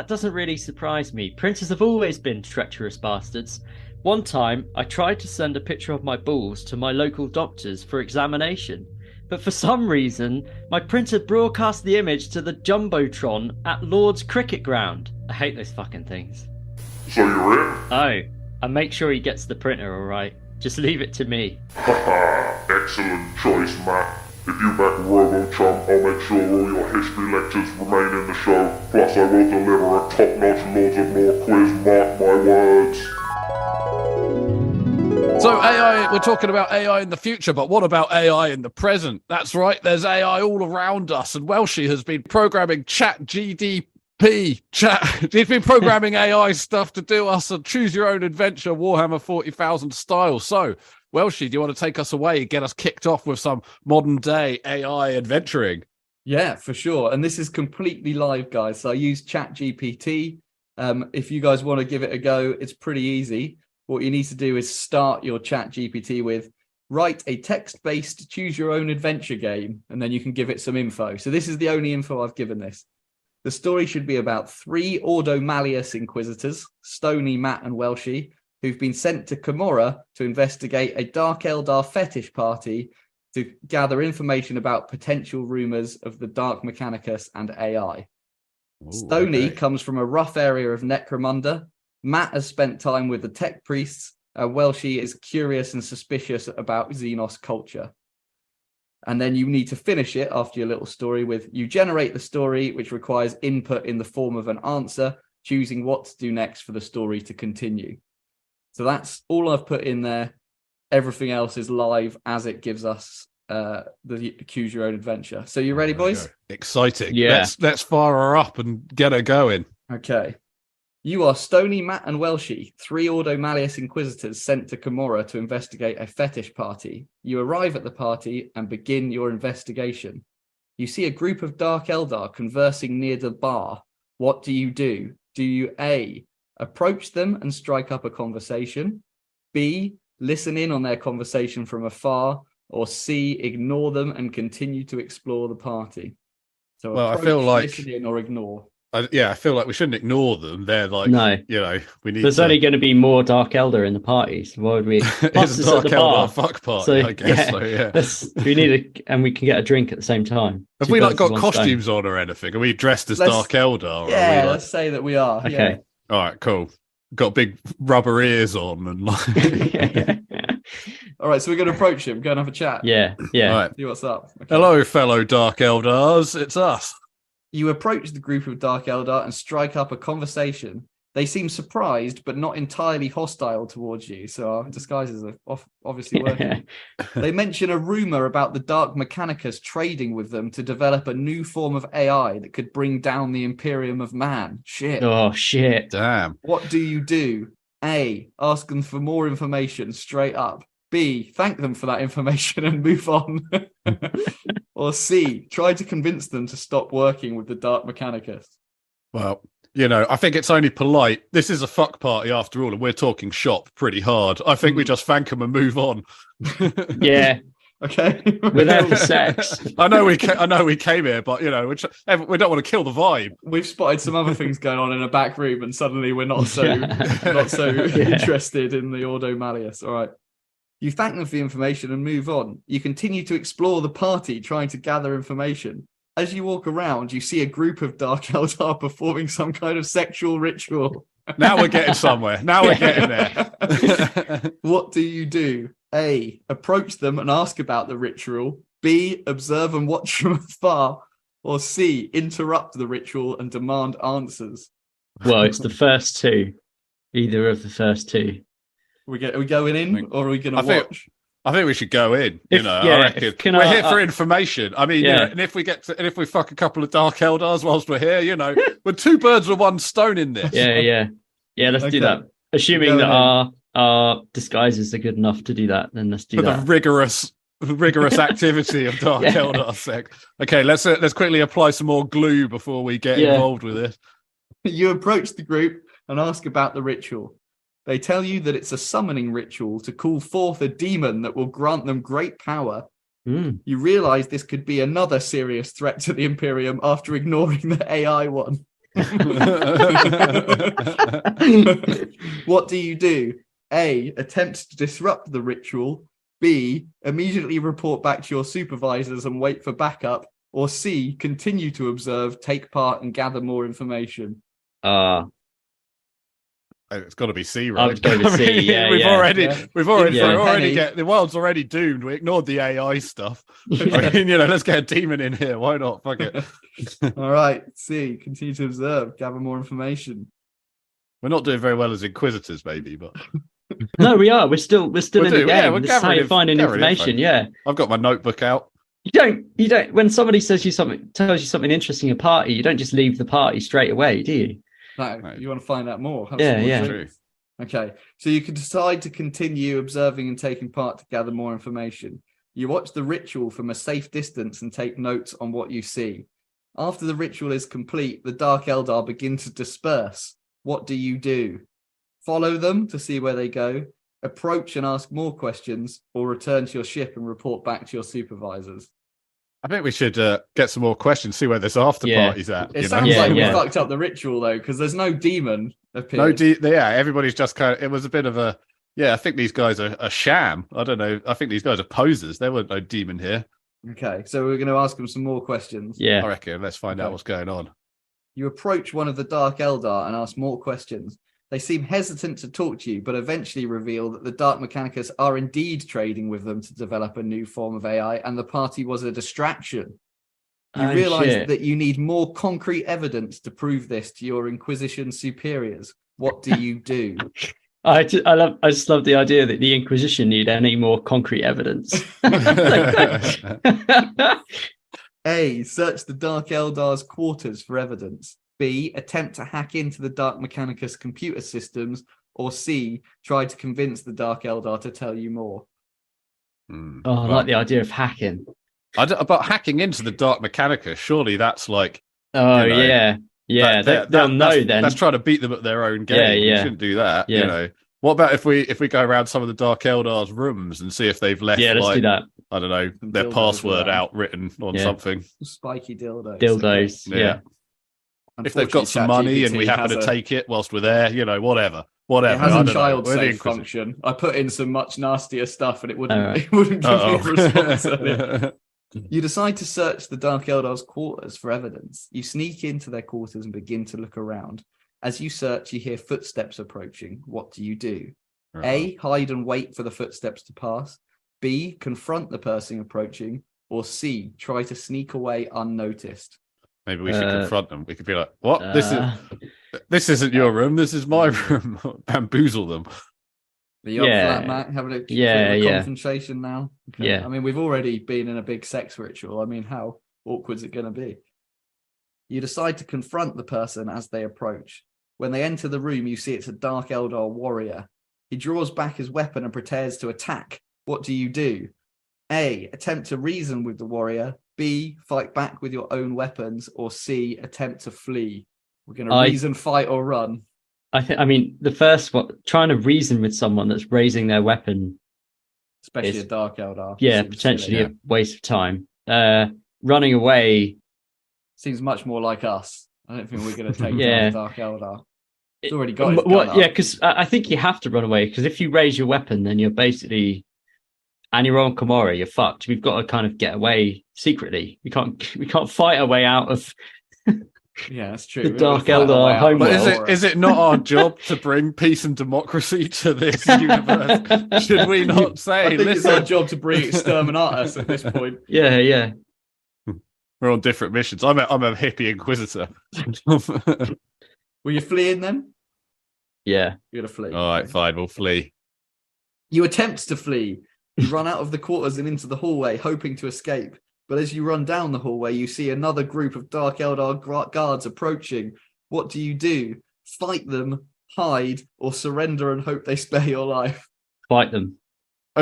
doesn't really surprise me. Printers have always been treacherous bastards. One time, I tried to send a picture of my balls to my local doctors for examination, but for some reason, my printer broadcast the image to the Jumbotron at Lord's cricket ground. I hate those fucking things. So you're in? Oh, and make sure he gets the printer, alright? Just leave it to me. Haha, excellent choice, Matt. If you back RoboChum, I'll make sure all your history lectures remain in the show. Plus, I will deliver a top-notch Lords of Lore quiz, mark my words. So AI, we're talking about AI in the future, but what about AI in the present? That's right, there's AI all around us, and Welshie has been programming he's been programming AI stuff to do us a choose your own adventure Warhammer 40,000 style. So, Welshie, do you want to take us away, get us kicked off with some modern day AI adventuring? Yeah, for sure. And this is completely live, guys. So I use ChatGPT. If you guys want to give it a go, it's pretty easy. What you need to do is start your ChatGPT with write a text-based choose your own adventure game, and then you can give it some info. So this is the only info I've given this. The story should be about 3 Ordo Malleus Inquisitors, Stony, Matt, and Welshie, who've been sent to Camorra to investigate a Dark Eldar fetish party to gather information about potential rumours of the Dark Mechanicus and AI. Ooh, Stony okay. comes from a rough area of Necromunda. Matt has spent time with the tech priests, and Welshie is curious and suspicious about Xenos culture. And then you need to finish it after your little story with, you generate the story, which requires input in the form of an answer, choosing what to do next for the story to continue. So that's all I've put in there. Everything else is live as it gives us the choose your own adventure. So you ready, boys? Exciting. Yeah. Let's fire her up and get her going. Okay. You are Stony, Matt, and Welshie, 3 Ordo Malleus Inquisitors sent to Camorra to investigate a fetish party. You arrive at the party and begin your investigation. You see a group of Dark Eldar conversing near the bar. What do? Do you A, approach them and strike up a conversation? B, listen in on their conversation from afar? Or C, ignore them and continue to explore the party? So Well, I approach, feel like- listen in or ignore. I feel like we shouldn't ignore them. They're like, No. We need There's to... only going to be more Dark Elder in the party, so why would we? It's a Dark Eldar fuck party, So, I guess. yeah, So, yeah. we need and we can get a drink at the same time. Have Two we birds like got with one costumes on or anything? Are we dressed as Let's- Dark Eldar? Or Yeah, are we like... let's say that we are. stone. Yeah. Okay. All right, cool. Got big rubber ears on and like. All right, so we're going to approach him, go and have a chat. yeah. All right. See what's up. Okay. Hello, fellow Dark Eldars. It's us. You approach the group of Dark Eldar and strike up a conversation. They seem surprised, but not entirely hostile towards you. So our disguises are obviously working. They mention a rumor about the Dark Mechanicus trading with them to develop a new form of AI that could bring down the Imperium of Man. Shit. Oh shit. Damn. What do you do? A, ask them for more information straight up. B, thank them for that information and move on. Or C, try to convince them to stop working with the Dark Mechanicus. Well, I think it's only polite. This is a fuck party after all, and we're talking shop pretty hard. I think we just thank them and move on. Yeah. Okay. We're there for sex. I know we came here, but we don't want to kill the vibe. We've spotted some other things going on in a back room, and suddenly we're not so interested in the Ordo Malleus. All right. You thank them for the information and move on. You continue to explore the party, trying to gather information. As you walk around, you see a group of Dark Eldar performing some kind of sexual ritual. Now we're getting somewhere. Now we're getting there. What do you do? A, approach them and ask about the ritual. B, observe and watch from afar. Or C, interrupt the ritual and demand answers. Well, it's the first two. Either of the first two. Are we going in, or are we going to watch? I think we should go in. I reckon. We're here for information. I mean, Yeah. and if we fuck a couple of Dark Eldars whilst we're here, we're 2 birds with one stone in this. Yeah. Let's do that. Assuming that our disguises are good enough to do that, then let's do For that. the rigorous activity of Dark Eldar sect. Okay, let's quickly apply some more glue before we get involved with this. You approach the group and ask about the ritual. They tell you that it's a summoning ritual to call forth a demon that will grant them great power. You realize this could be another serious threat to the Imperium after ignoring the AI one. What do you do? A, attempt to disrupt the ritual. B, immediately report back to your supervisors and wait for backup. Or C, continue to observe, take part, and gather more information. It's got to be C, right? I've got to be C. Yeah, we've already Yeah. the world's already doomed. We ignored the AI stuff. I mean, let's get a demon in here. Why not? Fuck it. All right, C, continue to observe, gather more information. We're not doing very well as Inquisitors, maybe, but No, we are. We're still in the game. Yeah, we're this is how you're finding gathering information. info. Yeah. I've got my notebook out. You don't. When somebody tells you something interesting in a party, you don't just leave the party straight away, do you? No, you want to find out more. Have Yeah, some more yeah. truth. Okay, so you can decide to continue observing and taking part to gather more information. You watch the ritual from a safe distance and take notes on what you see. After the ritual is complete, the Dark Eldar begin to disperse. What do you do? Follow them to see where they go, approach and ask more questions, or return to your ship and report back to your supervisors? I think we should get some more questions, see where this after party's at. It sounds like we fucked up the ritual, though, because there's no demon appeared. Everybody's just it was a bit of a... Yeah, I think these guys are a sham. I don't know. I think these guys are posers. There was no demon here. Okay, so we're going to ask them some more questions. Yeah. I reckon. Let's find out what's going on. You approach one of the Dark Eldar and ask more questions. They seem hesitant to talk to you, but eventually reveal that the Dark Mechanicus are indeed trading with them to develop a new form of AI, and the party was a distraction. You realize that you need more concrete evidence to prove this to your Inquisition superiors. What do you do? I just love the idea that the Inquisition need any more concrete evidence. A. Search the Dark Eldar's quarters for evidence. B. Attempt to hack into the Dark Mechanicus computer systems. Or C. Try to convince the Dark Eldar to tell you more. I like the idea of hacking. About hacking into the Dark Mechanicus, surely that's like... Oh, yeah. Yeah, they'll know then. That's trying to beat them at their own game. Yeah. You shouldn't do that, you know. What about if we go around some of the Dark Eldar's rooms and see if they've left, let's do that. I don't know, their password out written on something. Spiky dildos. Dildos, yeah. If they've got some money and we happen to take it whilst we're there, you know, whatever. It has a child safe function. I put in some much nastier stuff and it wouldn't give me a response. You decide to search the Dark Eldar's quarters for evidence. You sneak into their quarters and begin to look around. As you search, you hear footsteps approaching. What do you do? A. Hide and wait for the footsteps to pass. B. Confront the person approaching. Or C. Try to sneak away unnoticed. Maybe we should confront them. We could be like, "What? This isn't your room. This is my room." Bamboozle them. The young flat Mac having a confrontation now. Okay. Yeah. I mean, we've already been in a big sex ritual. I mean, how awkward is it going to be? You decide to confront the person as they approach. When they enter the room, you see it's a Dark Eldar warrior. He draws back his weapon and prepares to attack. What do you do? A. Attempt to reason with the warrior. B. Fight back with your own weapons. Or C. Attempt to flee. We're going to reason, fight, or run. I mean, the first one, trying to reason with someone that's raising their weapon, especially a Dark Eldar. Yeah, potentially a waste of time. Running away seems much more like us. I don't think we're going to take down Dark Eldar. It's already got his gun up. Yeah, because I think you have to run away, because if you raise your weapon, then you're basically, and you're on Komorra, you're fucked. We've got to kind of get away secretly. We can't fight our way out of yeah, that's true. The Dark Eldar homeworld. But is it not our job to bring peace and democracy to this universe? Should we not say? I think it's our job to bring exterminatus at this point. Yeah. We're on different missions. I'm a hippie inquisitor. Were you fleeing then? Yeah. You're gonna flee. All right, fine. We'll flee. You attempt to flee. You run out of the quarters and into the hallway, hoping to escape. But as you run down the hallway, you see another group of Dark Eldar guards approaching. What do you do? Fight them, hide, or surrender and hope they spare your life? Fight them.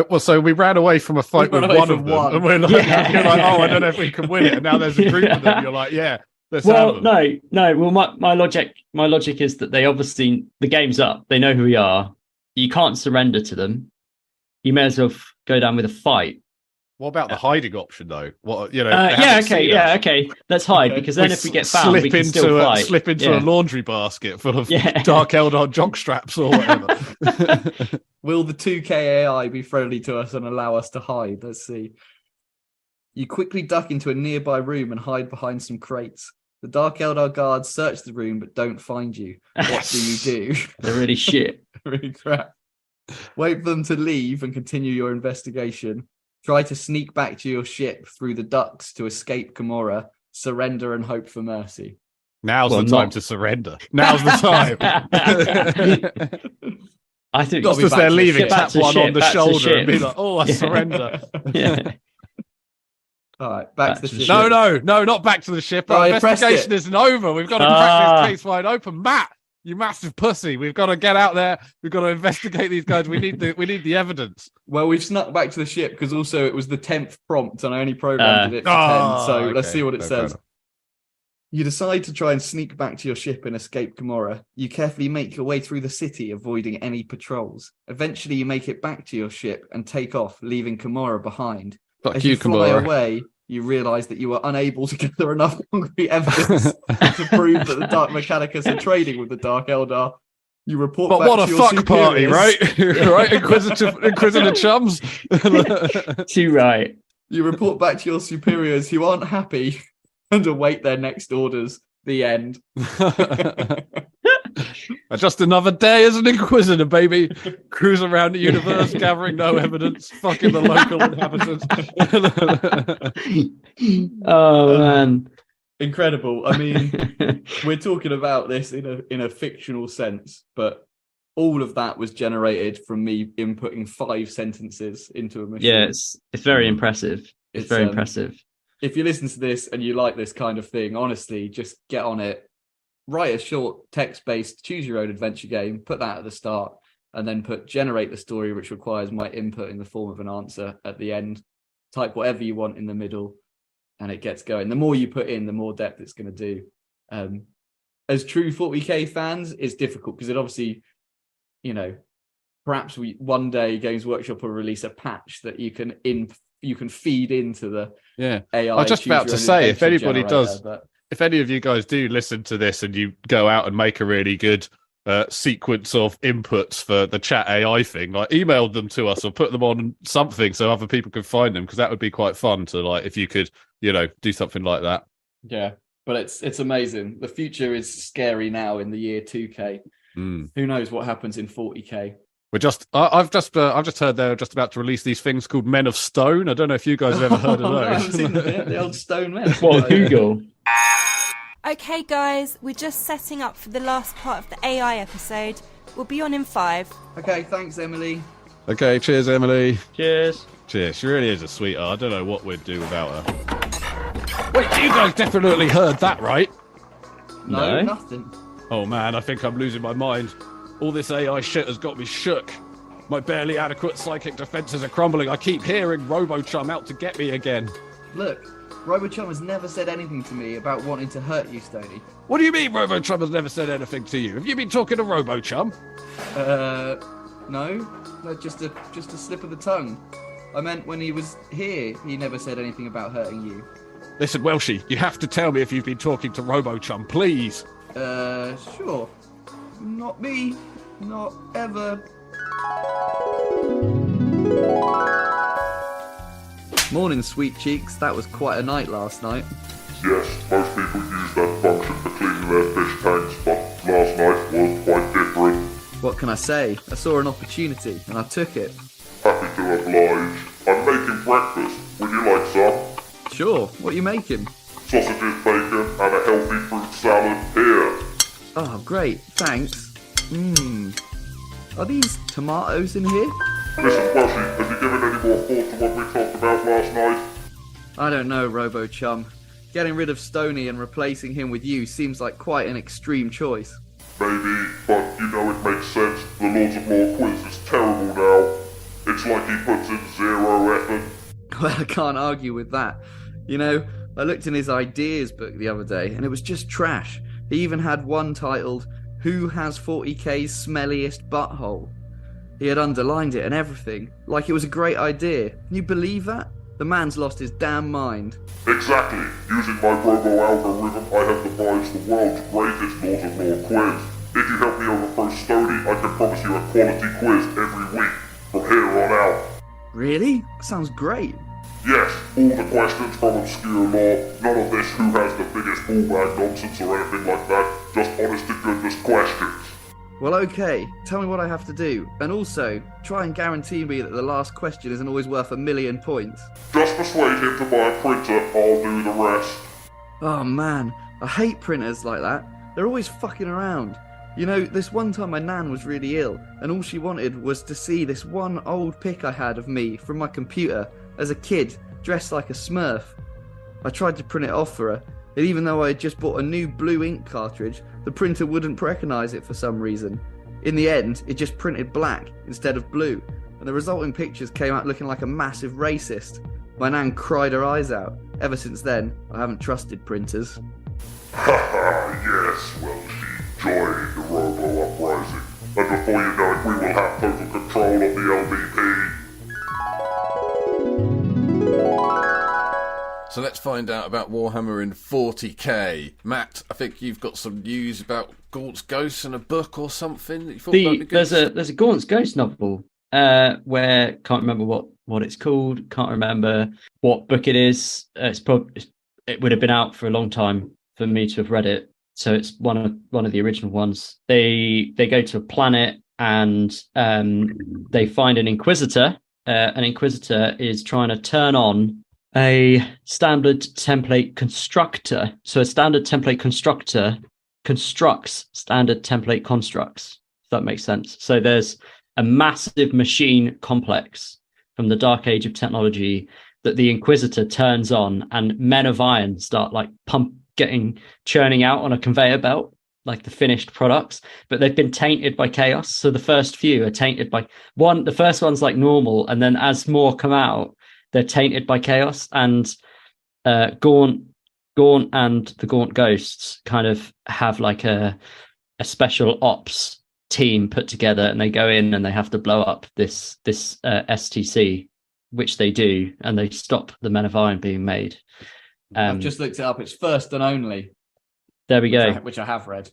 Well, so we ran away from a fight with one of them, and we're like, you're like, oh, I don't know if we can win it. And now there's a group of them. You're like, yeah, let's have them. No. Well, my logic is that they obviously, the game's up. They know who we are. You can't surrender to them. You may as well go down with a fight. What about the hiding option, though? What okay. Let's hide, because then if we get found, we can still fight. Slip into a laundry basket full of Dark Eldar jock straps or whatever. Will the 2K AI be friendly to us and allow us to hide? Let's see. You quickly duck into a nearby room and hide behind some crates. The Dark Eldar guards search the room but don't find you. What do you do? They're really shit. Really crap. Wait for them to leave and continue your investigation. Try to sneak back to your ship through the ducts to escape Komorra. Surrender and hope for mercy. Now's the time to surrender. Now's the time. I think just as they're leaving, tap one on the shoulder and be like, "Oh, I surrender." Yeah. All right, back to the ship. No, not back to the ship. Our investigation isn't over. We've got to crack this case wide open, Matt. You massive pussy. We've got to get out there. We've got to investigate these guys. We need the evidence. Well, we've snuck back to the ship because also it was the 10th prompt and I only programmed it for 10. So let's see what it says. You decide to try and sneak back to your ship and escape Komorra. You carefully make your way through the city, avoiding any patrols. Eventually, you make it back to your ship and take off, leaving Komorra behind. As you fly away, you realise that you were unable to gather enough concrete evidence to prove that the Dark Mechanicus are trading with the Dark Eldar. You report back what to a your fuck superiors. party, right? Right, Inquisitor chums. Too right. You report back to your superiors who aren't happy and await their next orders. The end. Just another day as an inquisitor, baby. Cruise around the universe, gathering no evidence, fucking the local inhabitants. Oh man, incredible. I mean, we're talking about this in a fictional sense, but all of that was generated from me inputting 5 sentences into a machine. Yeah, it's very impressive. It's very impressive. If you listen to this and you like this kind of thing, honestly, just get on it. Write a short text-based choose your own adventure game, put that at the start, and then generate the story, which requires my input in the form of an answer at the end. Type whatever you want in the middle, and it gets going. The more you put in, the more depth it's going to do. As true 40k fans, it's difficult because it obviously, perhaps one day Games Workshop will release a patch that you can feed into the AI. I was just about to say, if anybody does, if any of you guys do listen to this and you go out and make a really good sequence of inputs for the chat AI thing, like email them to us or put them on something so other people can find them, because that would be quite fun to, like, if you could, do something like that. Yeah, but it's amazing. The future is scary now in the year 2K. Who knows what happens in 40K? I've just heard they're just about to release these things called Men of Stone. I don't know if you guys have ever heard of those. I haven't seen the old stone men. What, Google? Okay, guys, we're just setting up for the last part of the AI episode. We'll be on in 5. Okay, thanks, Emily. Okay, cheers, Emily. Cheers. Cheers. She really is a sweetheart. I don't know what we'd do without her. Wait, you guys definitely heard that, right? No, nothing. Oh man, I think I'm losing my mind. All this AI shit has got me shook. My barely adequate psychic defenses are crumbling. I keep hearing RoboChum out to get me again. Look, RoboChum has never said anything to me about wanting to hurt you, Stoney. What do you mean RoboChum has never said anything to you? Have you been talking to RoboChum? No, just a slip of the tongue. I meant when he was here, he never said anything about hurting you. Listen, Welshie, you have to tell me if you've been talking to RoboChum, please. Sure. Not me. Not ever. Morning, sweet cheeks. That was quite a night last night. Yes, most people use that function for cleaning their fish tanks, but last night was quite different. What can I say? I saw an opportunity and I took it. Happy to oblige. I'm making breakfast. Would you like some? Sure. What are you making? Sausages, bacon, and a healthy fruit salad. Here. Oh, great. Thanks. Are these tomatoes in here? Listen, Welshie, have you given any more thought to what we talked about last night? I don't know, RoboChum. Getting rid of Stoney and replacing him with you seems like quite an extreme choice. Maybe, but it makes sense. The Lords of Law quiz is terrible now. It's like he puts in 0 effort. Well, I can't argue with that. I looked in his ideas book the other day and it was just trash. He even had one titled, Who Has 40k's Smelliest Butthole? He had underlined it and everything, like it was a great idea. Can you believe that? The man's lost his damn mind. Exactly. Using my robo-algorithm, I have devised the world's greatest Lords of Law quiz. If you help me overthrow Stoney, I can promise you a quality quiz every week, from here on out. Really? That sounds great. Yes, all the questions from obscure law, none of this who has the biggest ballbag nonsense or anything like that, just honest to goodness questions. Well, okay, tell me what I have to do, and also, try and guarantee me that the last question isn't always worth 1,000,000 points. Just persuade him to buy a printer, I'll do the rest. Oh man, I hate printers like that. They're always fucking around. This one time my nan was really ill, and all she wanted was to see this one old pic I had of me from my computer as a kid, dressed like a Smurf. I tried to print it off for her, and even though I had just bought a new blue ink cartridge, the printer wouldn't recognise it for some reason. In the end, it just printed black instead of blue, and the resulting pictures came out looking like a massive racist. My nan cried her eyes out. Ever since then, I haven't trusted printers. Haha, yes, well, she joined the Robo-Uprising. And before you know it, we will have total control of the LBP. So let's find out about Warhammer in 40k. Matt, I think you've got some news about Gaunt's Ghost and a book or something that you thought might be good. There's a Gaunt's Ghost novel where can't remember what it's called, can't remember what book it is. It would have been out for a long time for me to have read it. So it's one of the original ones. They go to a planet and they find an Inquisitor. An Inquisitor is trying to turn on a standard template constructor. So a standard template constructor constructs standard template constructs, if that makes sense. So there's a massive machine complex from the dark age of technology that the Inquisitor turns on, and men of iron start like churning out on a conveyor belt, like the finished products, but they've been tainted by chaos. So the first few are tainted by the first one's like normal, and then as more come out, they're tainted by chaos. And Gaunt and the Gaunt Ghosts kind of have like a special ops team put together, and they go in and they have to blow up this STC, which they do, and they stop the Men of Iron being made. I've just looked it up. It's First and Only. There we go. Which I have read.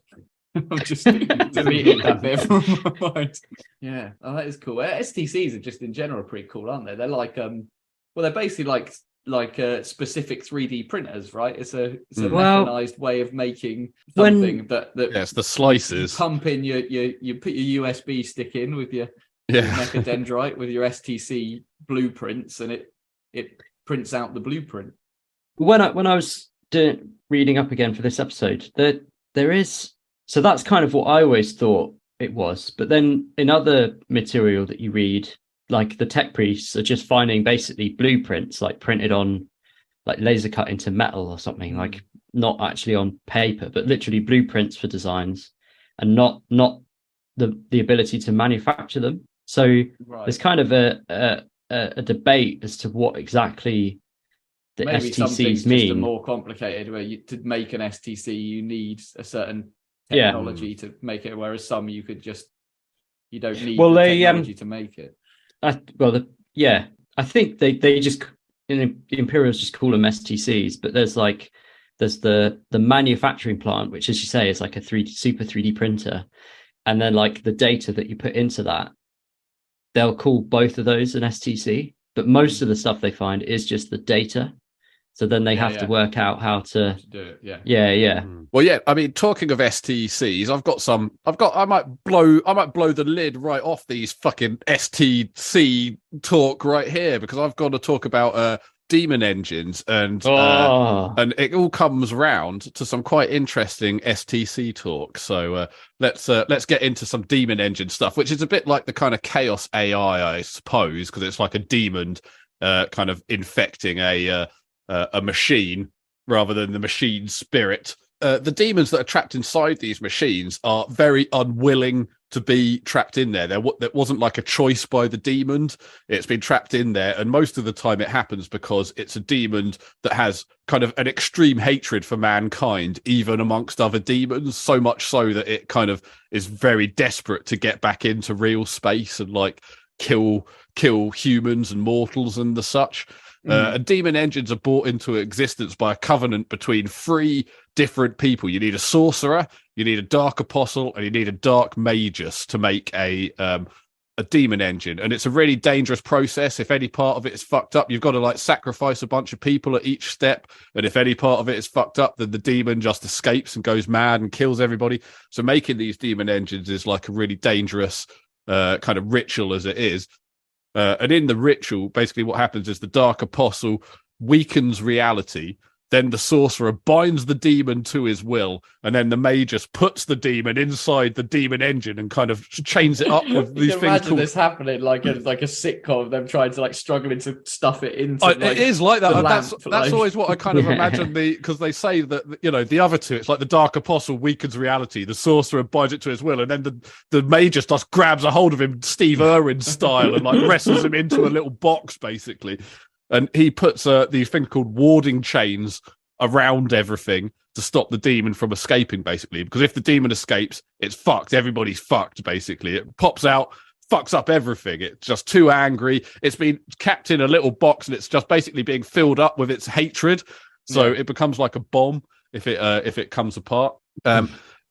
I'm just deleting that bit from my mind. Yeah, that is cool. STCs are just in general pretty cool, aren't they? They're like, they're basically like specific 3D printers, right? It's a mechanized way of making something that it's the slices. You pump in you put your USB stick in with your mechadendrite with your STC blueprints, and it prints out the blueprint. When I was reading up again for this episode, there is, so that's kind of what I always thought it was. But then in other material that you read, like the tech priests are just finding basically blueprints like printed on, like laser cut into metal or something, like not actually on paper, but literally blueprints for designs, and not the ability to manufacture them. So there's kind of a debate as to what exactly the maybe STCs mean. Just more complicated, where to make an STC you need a certain technology to make it, whereas some you don't need the technology to make it. I think they just, the Imperials just call them STCs, but there's the manufacturing plant, which, as you say, is like a super 3D printer, and then like the data that you put into that, they'll call both of those an STC, but most of the stuff they find is just the data. So then they have to work out how to do it. Yeah. Well, yeah. I mean, talking of STCs, I might blow the lid right off these fucking STC talk right here, because I've got to talk about demon engines, and it all comes round to some quite interesting STC talk. So let's get into some demon engine stuff, which is a bit like the kind of chaos AI, I suppose, because it's like a demon kind of infecting a machine rather than the machine spirit. The demons that are trapped inside these machines are very unwilling to be trapped in there. There wasn't like a choice by the demon. It's been trapped in there, and most of the time it happens because it's a demon that has kind of an extreme hatred for mankind, even amongst other demons, so much so that it kind of is very desperate to get back into real space and like kill humans and mortals and the such. And demon engines are brought into existence by a covenant between 3 different people. You need a sorcerer, you need a dark apostle, and you need a dark magus to make a demon engine. And it's a really dangerous process. If any part of it is fucked up, you've got to like sacrifice a bunch of people at each step. And if any part of it is fucked up, then the demon just escapes and goes mad and kills everybody. So making these demon engines is like a really dangerous kind of ritual as it is. And in the ritual, basically what happens is the Dark Apostle weakens reality, then the sorcerer binds the demon to his will, and then the magus puts the demon inside the demon engine and kind of chains it up with these things. Imagine this happening like a sitcom, them trying to like struggling to stuff it into. It is like that. That's always what I kind of imagine, because they say that, you know, the other two, it's like the Dark Apostle weakens reality, the sorcerer binds it to his will, and then the magus just grabs a hold of him, Steve Irwin style, and like wrestles him into a little box, basically. And he puts these things called warding chains around everything to stop the demon from escaping, basically. Because if the demon escapes, it's fucked. Everybody's fucked, basically. It pops out, fucks up everything. It's just too angry. It's been kept in a little box, and it's just basically being filled up with its hatred. So it becomes like a bomb if it comes apart.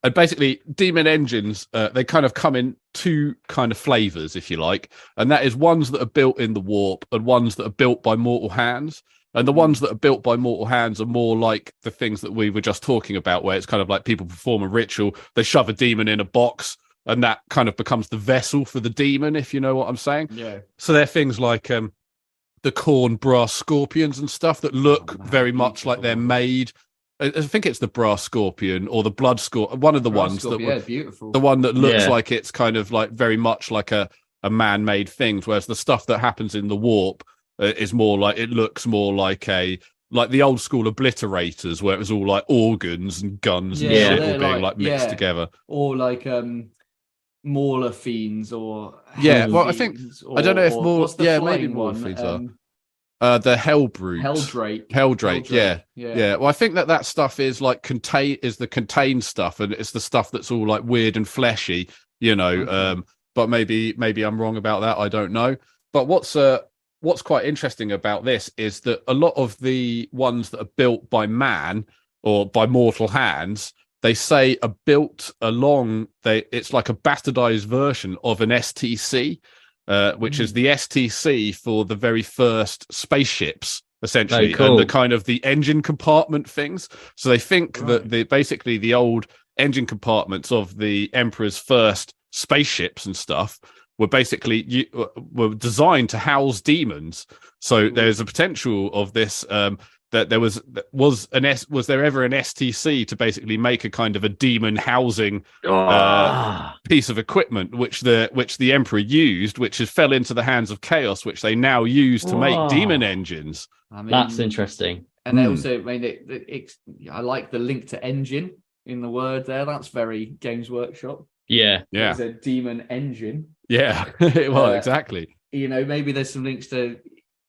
And basically, demon engines, they kind of come in 2 kind of flavors, if you like. And that is ones that are built in the warp and ones that are built by mortal hands. And the ones that are built by mortal hands are more like the things that we were just talking about, where it's kind of like people perform a ritual, they shove a demon in a box, and that kind of becomes the vessel for the demon, if you know what I'm saying. Yeah. So they're things like the corn brass scorpions and stuff that look very much like they're made. I think it's the brass scorpion or the blood scorpion, one of the Brass ones scorpion, that yeah, beautiful. the one that looks Yeah. like it's kind of like very much like a man-made thing, whereas the stuff that happens in the warp is more like, it looks more like the old school obliterators, where it was all like organs and guns and Yeah, shit they're all being like mixed yeah. together. Or like Mauler fiends or Yeah, Hell well, I think fiends, I don't know if more. what's the Yeah, flying maybe more one? fiends are the hell brutes. Helldrake. Yeah. Well, I think that stuff is like the contained stuff, and it's the stuff that's all like weird and fleshy, you know. Okay. But maybe I'm wrong about that. I don't know. But what's quite interesting about this is that a lot of the ones that are built by man or by mortal hands, they say are built along. It's like a bastardized version of an STC. Which is the STC for the very first spaceships, essentially, Oh, cool. and the kind of the engine compartment things. So they think that basically the old engine compartments of the Emperor's first spaceships and stuff were basically were designed to house demons. So there's a potential of this. That there was there ever an STC to basically make a kind of a demon housing piece of equipment which the Emperor used, which has fell into the hands of Chaos, which they now use to make demon engines. I mean, That's interesting. And also, I mean, I like the link to engine in the word there. That's very Games Workshop. Yeah. It's a demon engine. Yeah. Well, exactly. You know, maybe there's some links to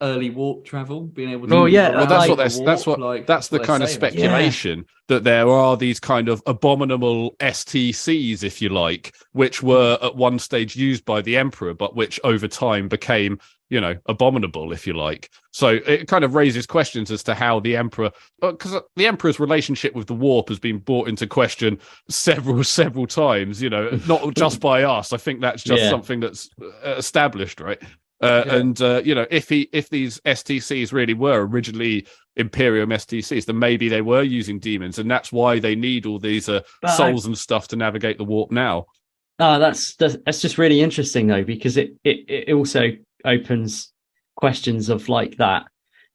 early warp travel, being able to. Oh, yeah. Well, that's like, that's the kind of saying. speculation that there are these kind of abominable STCs, if you like, which were at one stage used by the Emperor, but which over time became, you know, abominable, if you like. So it kind of raises questions as to how the Emperor, because the Emperor's relationship with the warp has been brought into question several times, you know, not just by us. I think that's just something that's established, right? And you know, if these STCs really were originally Imperium STCs, then maybe they were using demons, and that's why they need all these souls and stuff to navigate the warp now. That's just really interesting though, because it also opens questions of like that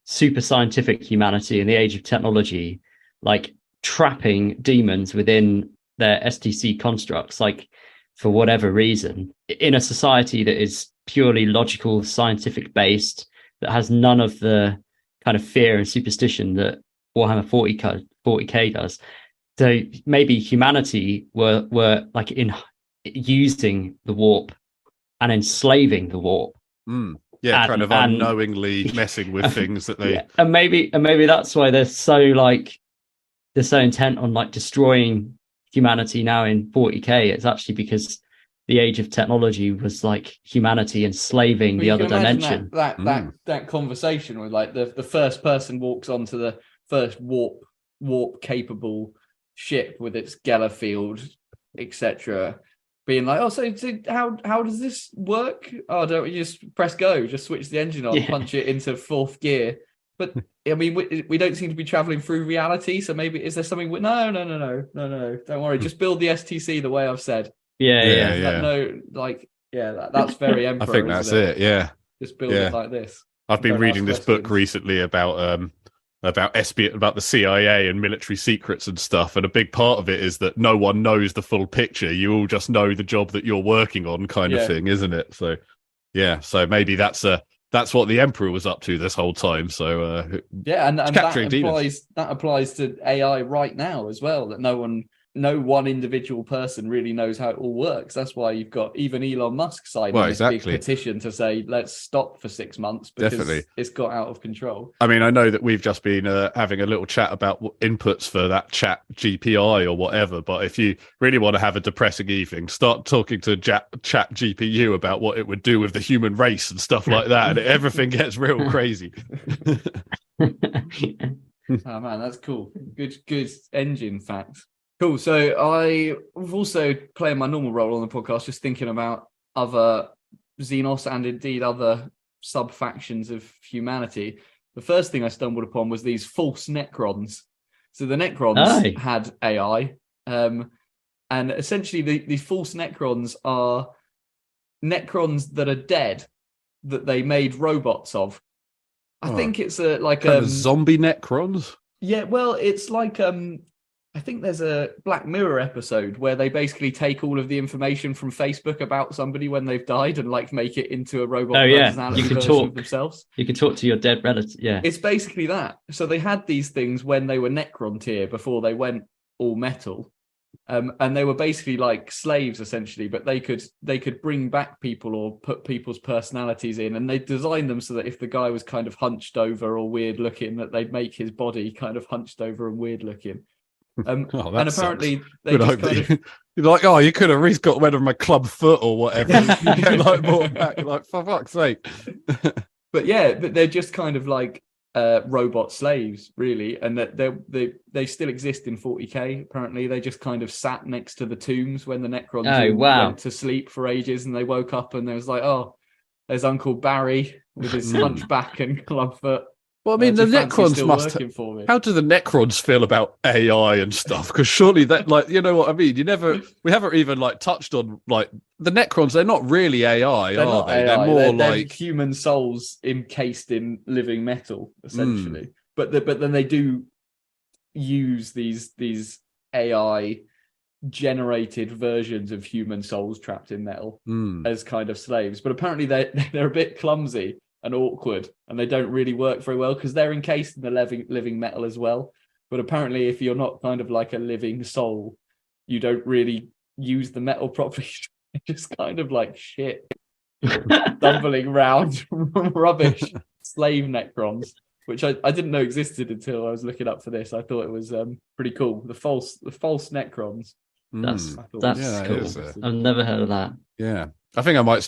super scientific humanity in the age of technology, like trapping demons within their STC constructs, like for whatever reason, in a society that is purely logical, scientific based, that has none of the kind of fear and superstition that Warhammer 40k does. So maybe humanity were like in using the warp and enslaving the warp. Yeah, kind of unknowingly messing with things that they. Yeah. And maybe that's why they're so intent on like destroying humanity now in 40k. It's actually because the age of technology was like humanity enslaving the other dimension. That conversation where like the first person walks onto the first warp capable ship with its Geller field, etc., being like, oh, so how does this work? Oh, don't you just press go, just switch the engine on, punch it into fourth gear. But I mean, we don't seem to be traveling through reality, so maybe is there something? No, don't worry, just build the STC the way I've said. That's very Emperor. I think that's it. Yeah, just build it like this. I've been reading this book recently about the CIA and military secrets and stuff, and a big part of it is that no one knows the full picture. You all just know the job that you're working on, kind of thing, isn't it? So, so maybe that's what the Emperor was up to this whole time. So, and that applies to AI right now as well. That no one individual person really knows how it all works. That's why you've got even Elon Musk signing this big petition to say, let's stop for 6 months because it's got out of control. I mean, I know that we've just been having a little chat about inputs for that chat GPI or whatever, but if you really want to have a depressing evening, start talking to chat GPU about what it would do with the human race and stuff like that, and everything gets real crazy. Oh man, that's cool. Good engine facts. Cool. So I've also playing my normal role on the podcast, just thinking about other Xenos and indeed other sub-factions of humanity. the first thing I stumbled upon was these false Necrons. So the Necrons had AI, and essentially these false Necrons are Necrons that are dead that they made robots of. I think it's like kind of zombie Necrons. Yeah, well, it's like I think there's a Black Mirror episode where they basically take all of the information from Facebook about somebody when they've died and like make it into a robot personality version of themselves. You can talk to your dead relative. Yeah, it's basically that. So they had these things when they were Necron tier before they went all metal, and they were basically like slaves essentially. But they could bring back people or put people's personalities in, and they designed them so that if the guy was kind of hunched over or weird looking, that they'd make his body kind of hunched over and weird looking. And apparently they just kind of... You're like, oh, you could have really got rid of my club foot or whatever. You get like more back, like for fuck's sake. But yeah, but they're just kind of like robot slaves, really, and that they still exist in 40k. Apparently, they just kind of sat next to the tombs when the Necrons went to sleep for ages, and they woke up and there was like, oh, there's Uncle Barry with his hunchback and club foot. Well, I mean, the Necrons must. How do the Necrons feel about AI and stuff? Because surely that, like, you know what I mean. We haven't even like touched on like the Necrons. They're not really AI, are they? AI. They're more they're like human souls encased in living metal, essentially. But then they do use these AI generated versions of human souls trapped in metal as kind of slaves. But apparently they're a bit clumsy and awkward, and they don't really work very well because they're encased in the living metal as well. But apparently, if you're not kind of like a living soul, you don't really use the metal properly. Just kind of like shit, stumbling around rubbish slave Necrons, which I didn't know existed until I was looking up for this. I thought it was pretty cool. The false Necrons. That's cool. I've never heard of that. Yeah, I think I might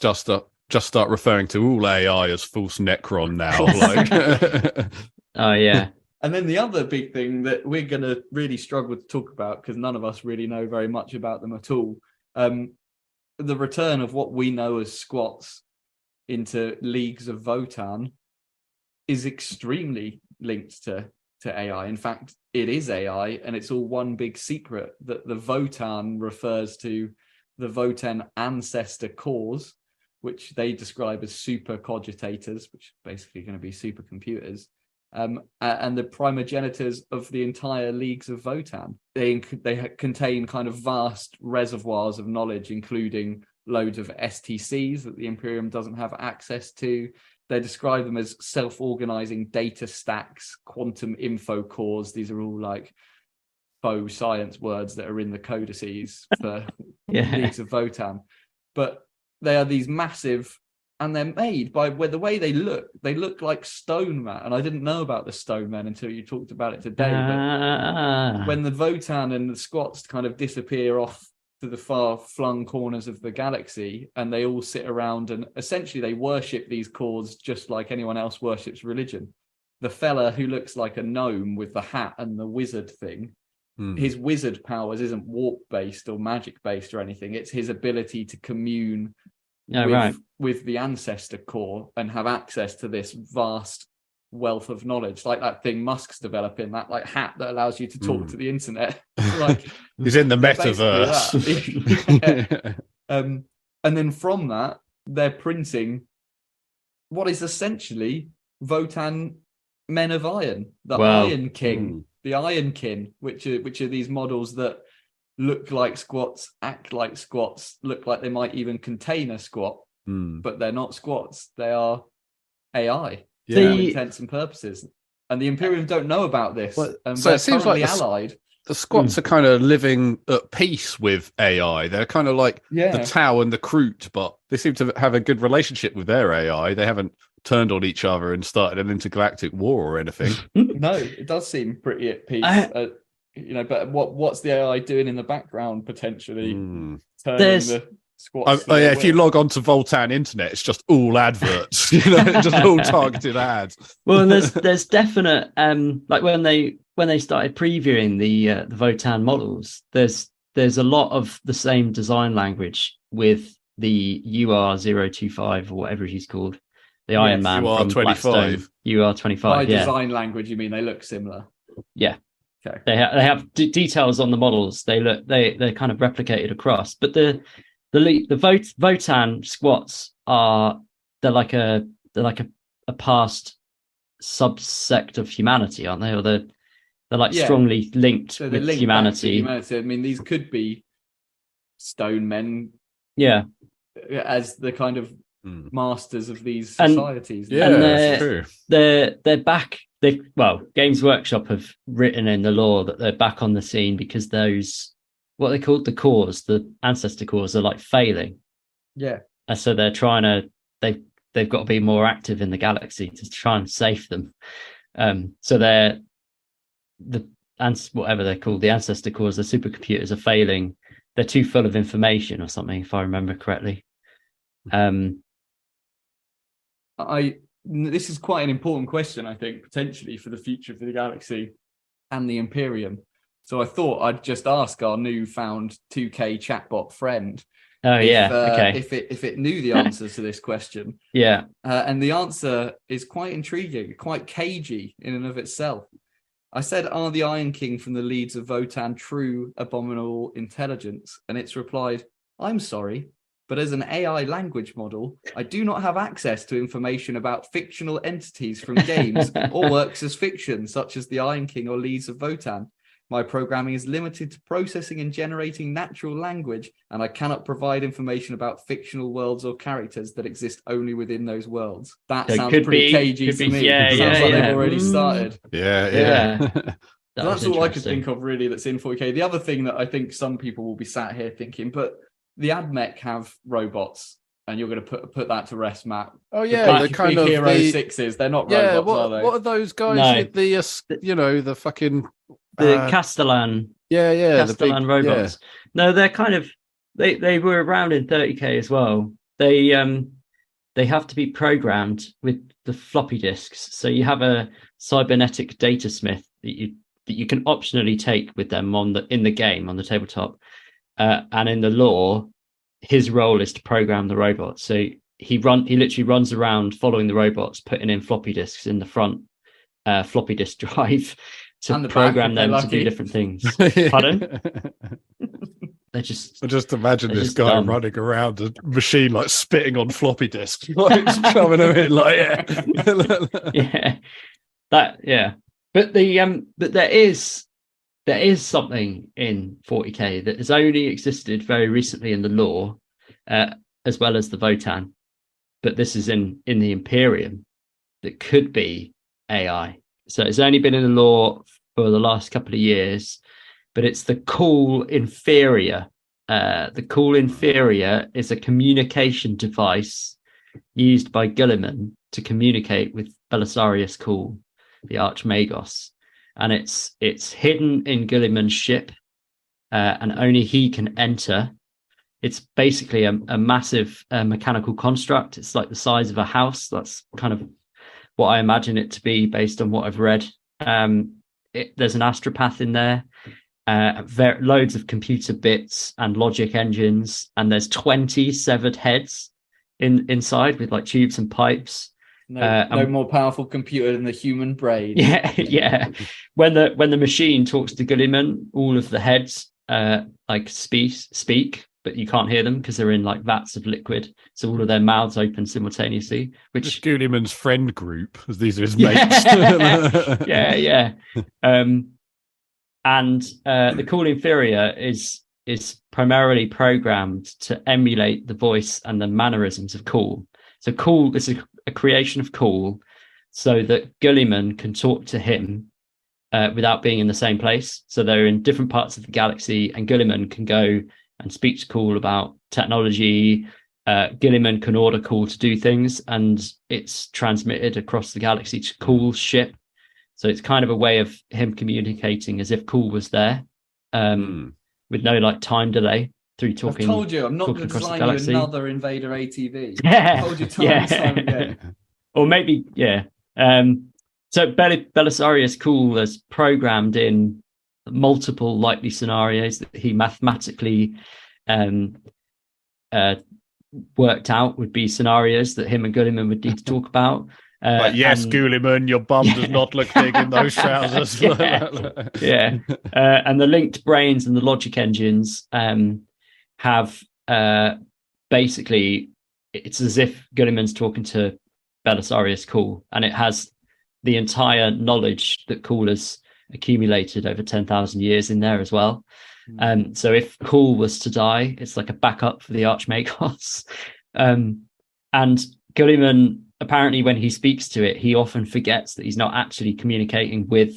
just start referring to all AI as false Necron now. Like, oh yeah. And then the other big thing that we're going to really struggle to talk about because none of us really know very much about them at all, the return of what we know as squats into leagues of Votann is extremely linked to AI. In fact, it is AI, and it's all one big secret that the Votann refers to the Votann ancestor cores, which they describe as super cogitators, which are basically going to be supercomputers, and the primogenitors of the entire leagues of Votann. They contain kind of vast reservoirs of knowledge, including loads of STCs that the Imperium doesn't have access to. They describe them as self-organizing data stacks, quantum info cores. These are all like faux science words that are in the codices for leagues of Votann. But they are these massive, and they're made by the way they look like stone men. And I didn't know about the stone men until you talked about it today. But when the Votann and the squats kind of disappear off to the far flung corners of the galaxy, and they all sit around and essentially they worship these cores just like anyone else worships religion. The fella who looks like a gnome with the hat and the wizard thing, his wizard powers isn't warp based or magic based or anything. It's his ability to commune with the ancestor core and have access to this vast wealth of knowledge, like that thing Musk's developing, that like hat that allows you to talk to the internet. Like he's in the metaverse. And then from that, they're printing what is essentially Votann Men of Iron, the Iron King, the Iron Kin, which are these models that look like squats, act like squats, look like they might even contain a squat, but they're not squats. They are AI for all intents and purposes. And the Imperium don't know about this. So it seems like allied. The squats are kind of living at peace with AI. They're kind of like the Tau and the Kroot, but they seem to have a good relationship with their AI. They haven't turned on each other and started an intergalactic war or anything. No, it does seem pretty at peace. But what's the AI doing in the background potentially? Turning the squats. If you log on to Votann Internet, it's just all adverts. Just all targeted ads. Well, and there's definite like when they started previewing the Votann models, there's a lot of the same design language with the UR025 or whatever he's called. the Iron Man You are from 25. Blackstone. You are 25. By Yeah, design language, you mean they look similar? yeah. Okay. They have details on the models. They're kind of replicated across. But the Votan squats they're like a past subsect of humanity, aren't they? Or they're like strongly linked So with linked humanity. back to humanity. I mean, these could be stone men. Yeah, as the kind of masters of these And- societies. Yeah, And that's true. they're back. Games Workshop have written in the lore that they're back on the scene because those, what they called the cores, the ancestor cores, are like failing. Yeah. And so they're trying to they've got to be more active in the galaxy to try and save them. So whatever they're called, the ancestor cores, the supercomputers are failing. They're too full of information or something, if I remember correctly. This is quite an important question, I think, potentially for the future of the galaxy and the Imperium. So I thought I'd just ask our newfound 2K chatbot friend. If it knew the answers to this question. Yeah. And the answer is quite intriguing, quite cagey in and of itself. I said, are the Iron King from the leads of Votan true abominable intelligence? And it's replied, I'm sorry, but as an AI language model, I do not have access to information about fictional entities from games or works as fiction, such as the Iron King or leads of Votan. My programming is limited to processing and generating natural language, and I cannot provide information about fictional worlds or characters that exist only within those worlds. That sounds pretty cagey to me. Sounds like they've already started. Yeah. So that's all I could think of, really, that's in 40K. The other thing that I think some people will be sat here thinking, but the AdMech have robots, and you're going to put that to rest, Matt. Oh yeah, the kind of Hero 6s. They're not robots, are they? What are those guys with the fucking the Castellan? Castellan robots. Yeah. No, they're kind of they were around in 30K as well. They have to be programmed with the floppy disks. So you have a cybernetic data smith that you can optionally take with them in the game on the tabletop. And in the lore, his role is to program the robots. So he literally runs around following the robots, putting in floppy disks in the front floppy disk drive to program them to do different things. Pardon? I just imagine this guy running around a machine like spitting on floppy disks, like shoving them in, like But there is something in 40K that has only existed very recently in the lore, as well as the Votan. But this is in the Imperium that could be AI. So it's only been in the lore for the last couple of years, but it's the Cool Inferior. The Cool Inferior is a communication device used by Gulliman to communicate with Belisarius Cool, the Archmagos. And it's hidden in Gulliman's ship, and only he can enter. It's basically a massive mechanical construct. It's like the size of a house. That's kind of what I imagine it to be based on what I've read. There's an astropath in there, loads of computer bits and logic engines, and there's 20 severed heads inside with like tubes and pipes. No more powerful computer than the human brain. Yeah. When the machine talks to Gulliman, all of the heads speak, but you can't hear them because they're in like vats of liquid. So all of their mouths open simultaneously. Which just Gulliman's friend group, as these are his mates. Yeah. And the Cool Inferior is primarily programmed to emulate the voice and the mannerisms of Cool. So Cool is a creation of Cool, so that Gulliman can talk to him without being in the same place. So they're in different parts of the galaxy, and Gulliman can go and speak to Cool about technology. Gulliman can order Cool to do things, and it's transmitted across the galaxy to Cool's ship. So it's kind of a way of him communicating as if Cool was there, with no like time delay. Through talking, I've told you, I'm not going to design you another Invader ATV. Yeah, I told you time again. Or maybe, yeah. So Belisarius Cool has programmed in multiple likely scenarios that he mathematically worked out would be scenarios that him and Gulliman would need to talk about. Like, yes, and- Gulliman, your bum does not look big in those trousers. yeah. And the linked brains and the logic engines have basically, it's as if Gulliman's talking to Belisarius Cool, and it has the entire knowledge that Cool has accumulated over 10,000 years in there as well. So if Cool was to die, it's like a backup for the Archmagos. And Gulliman, apparently when he speaks to it, he often forgets that he's not actually communicating with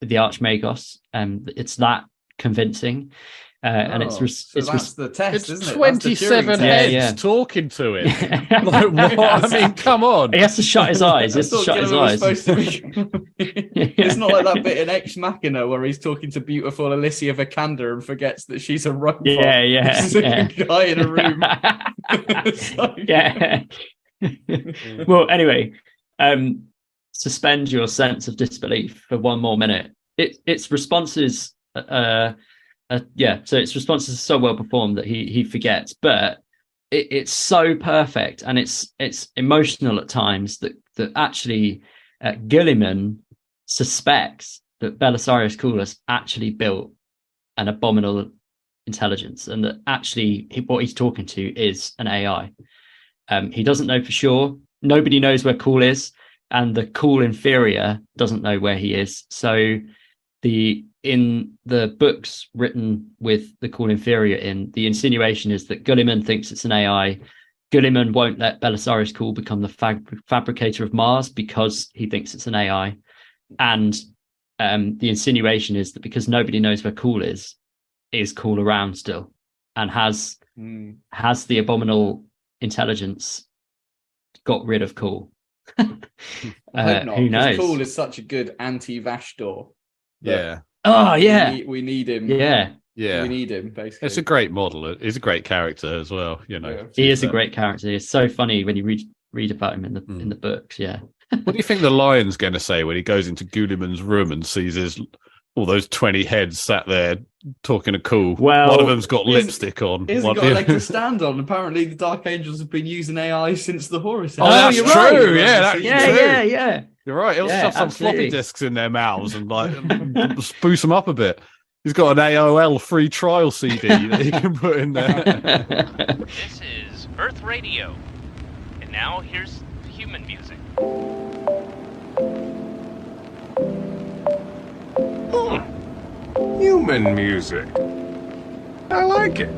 the Archmagos. It's that convincing. And it's that's the test, isn't it? 27 heads talking to him. Like, what? I mean, come on. He has to shut his eyes. He has to shut his eyes. It's not like that bit in Ex Machina where he's talking to beautiful Alicia Vikander and forgets that she's a robot. There's a guy in a room. Yeah. Well, anyway, suspend your sense of disbelief for one more minute. Its responses, so its responses are so well performed that he forgets, but it's so perfect, and it's emotional at times that actually Gulliman suspects that Belisarius Coolus actually built an abominable intelligence, and that actually what he's talking to is an AI. He doesn't know for sure. Nobody knows where Cool is, and the Cool inferior doesn't know where he is. So in the books written with the Cool inferior the insinuation is that Gulliman thinks it's an AI. Gulliman won't let Belisarius Cool become the fabricator of Mars because he thinks it's an AI. And the insinuation is that because nobody knows where Cool is Cool around still, and has the abominable intelligence got rid of Cool? I hope not. Who knows? Cool is such a good anti-Vashdor. Yeah. Oh yeah. We need him. Yeah. Yeah. We need him, basically. It's a great model. He's a great character as well. You know, Yeah. He is a great character. It's so funny when you read about him in the books. Yeah. What do you think the lion's going to say when he goes into Gulliman's room and sees all those 20 heads sat there talking to Cool? Well, one of them's got lipstick on. He hasn't got a leg to stand on. Apparently, the Dark Angels have been using AI since the Horus. Oh, that's you're true. right. Yeah, that's true. Yeah. You're right. He'll shove some absolutely. floppy disks in their mouths and like spruce them up a bit. He's got an AOL free trial CD that he can put in there. This is Earth Radio. And now here's human music. Human music. I like it.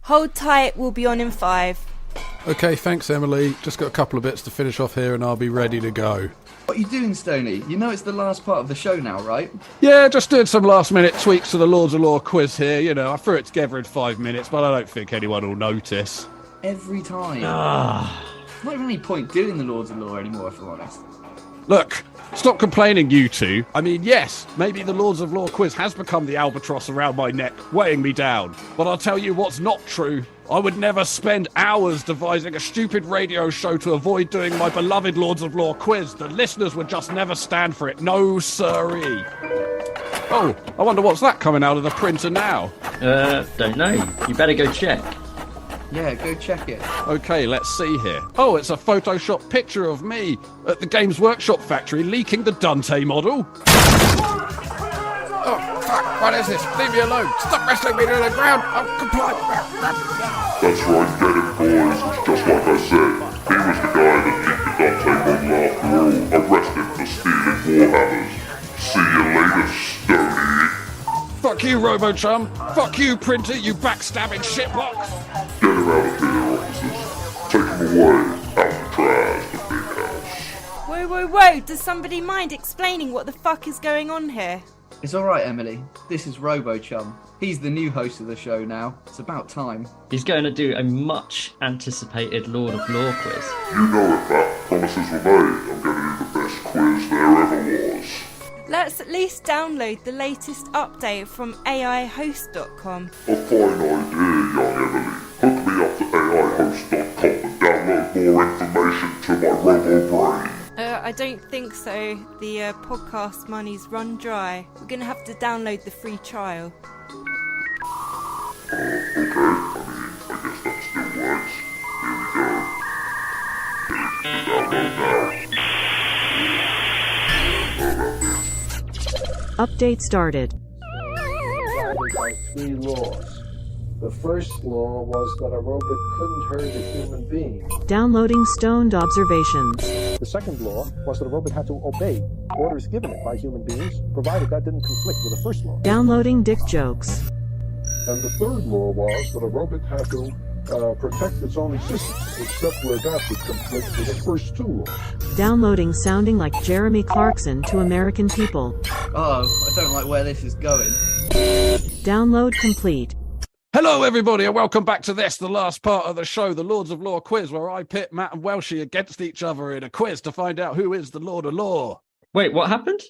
Hold tight, we'll be on in 5. Okay, thanks, Emily. Just got a couple of bits to finish off here and I'll be ready to go. What are you doing, Stoney? You know it's the last part of the show now, right? Yeah, just doing some last-minute tweaks to the Lords of Law quiz here. You know, I threw it together in 5 minutes, but I don't think anyone will notice. Every time. Not even any point doing the Lords of Law anymore, if I'm honest. Look, stop complaining, you two. I mean, yes, maybe the Lords of Law quiz has become the albatross around my neck, weighing me down. But I'll tell you what's not true. I would never spend hours devising a stupid radio show to avoid doing my beloved Lords of Law quiz. The listeners would just never stand for it. No siree. Oh, I wonder what's that coming out of the printer now? Don't know. You better go check. Yeah, go check it. Okay, let's see here. Oh, it's a Photoshop picture of me at the Games Workshop factory leaking the Dante model. Oh, fuck, what is this? Leave me alone. Stop wrestling me to the ground. I'm compliant. That's right, get him, boys. It's just like I said. He was the guy that leaked the Dante model after all. Arrest him for stealing Warhammers. See you later, Stoney. Fuck you, Robo-Chum. Fuck you, Printer, you backstabbing shitbox. Get him out of here, officers. Take him away. Alcatraz, the big house. Whoa. Does somebody mind explaining what the fuck is going on here? It's alright, Emily. This is Robo-Chum. He's the new host of the show now. It's about time. He's going to do a much anticipated Lord of Law quiz. You know it, Pat. Promises were made. I'm going to do the best quiz there ever was. Let's at least download the latest update from AIHost.com. A fine idea, young Emily. Hook me up to AI robopost.com and download more information to my robo-brain. I don't think so. The podcast money's run dry. We're gonna have to download the free trial. Okay, I guess that still works. Here we go. Update started. Guided by 3 laws. The first law was that a robot couldn't hurt a human being. Downloading stoned observations. The second law was that a robot had to obey orders given it by human beings, provided that didn't conflict with the first law. Downloading dick jokes. And the third law was that a robot had to protect its own existence, except where that would conflict with the first 2 laws. Downloading sounding like Jeremy Clarkson to American people. Oh, I don't like where this is going. Download complete. Hello, everybody, and welcome back to this, the last part of the show, the Lords of Law quiz, where I pit Matt and Welshie against each other in a quiz to find out who is the Lord of Law. Wait, what happened?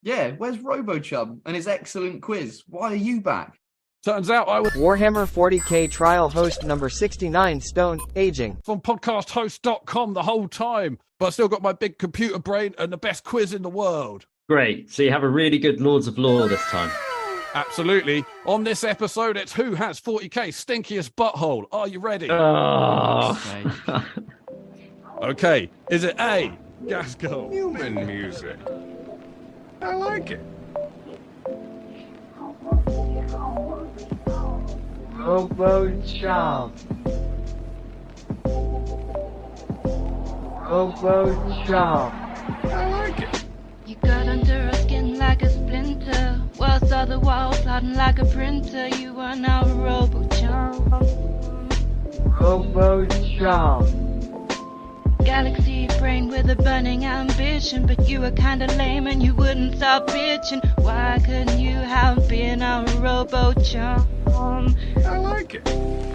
Yeah, where's RoboChum and his excellent quiz? Why are you back? Turns out I was Warhammer 40k trial host number 69 stoned, aging. on podcasthost.com the whole time, but I still got my big computer brain and the best quiz in the world. Great. So you have a really good Lords of Law this time. Absolutely. On this episode, it's who has 40k stinkiest butthole. Are you ready? Oh. Okay. Is it A, Gasco? Human music. I like it. RoboChum. RoboChum. I like it. You got under her skin like a splinter, whilst all the while plotting like a printer. You are now a RoboChum. RoboChum. Galaxy brain with a burning ambition, but you were kinda lame and you wouldn't stop bitching. Why couldn't you have been our RoboChum? I like it.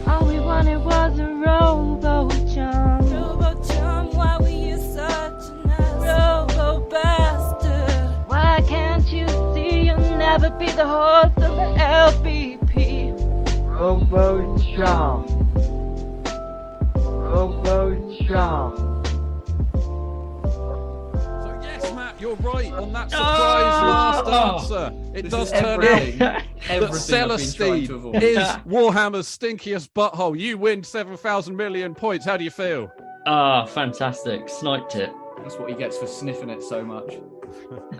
All we wanted was a RoboChum. RoboChum, why were you such a nasty Robo-bastard? Why can't you see you'll never be the host of the LBP? RoboChum. RoboChum. So yes, Matt, you're right on that surprise last answer. It does turn out that Celestine is Warhammer's stinkiest butthole. You win 7,000 million points. How do you feel? Ah, fantastic. Sniped it. That's what he gets for sniffing it so much.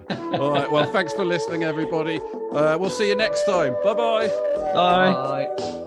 All right, well, thanks for listening, everybody. We'll see you next time. Bye-bye. Bye. Bye.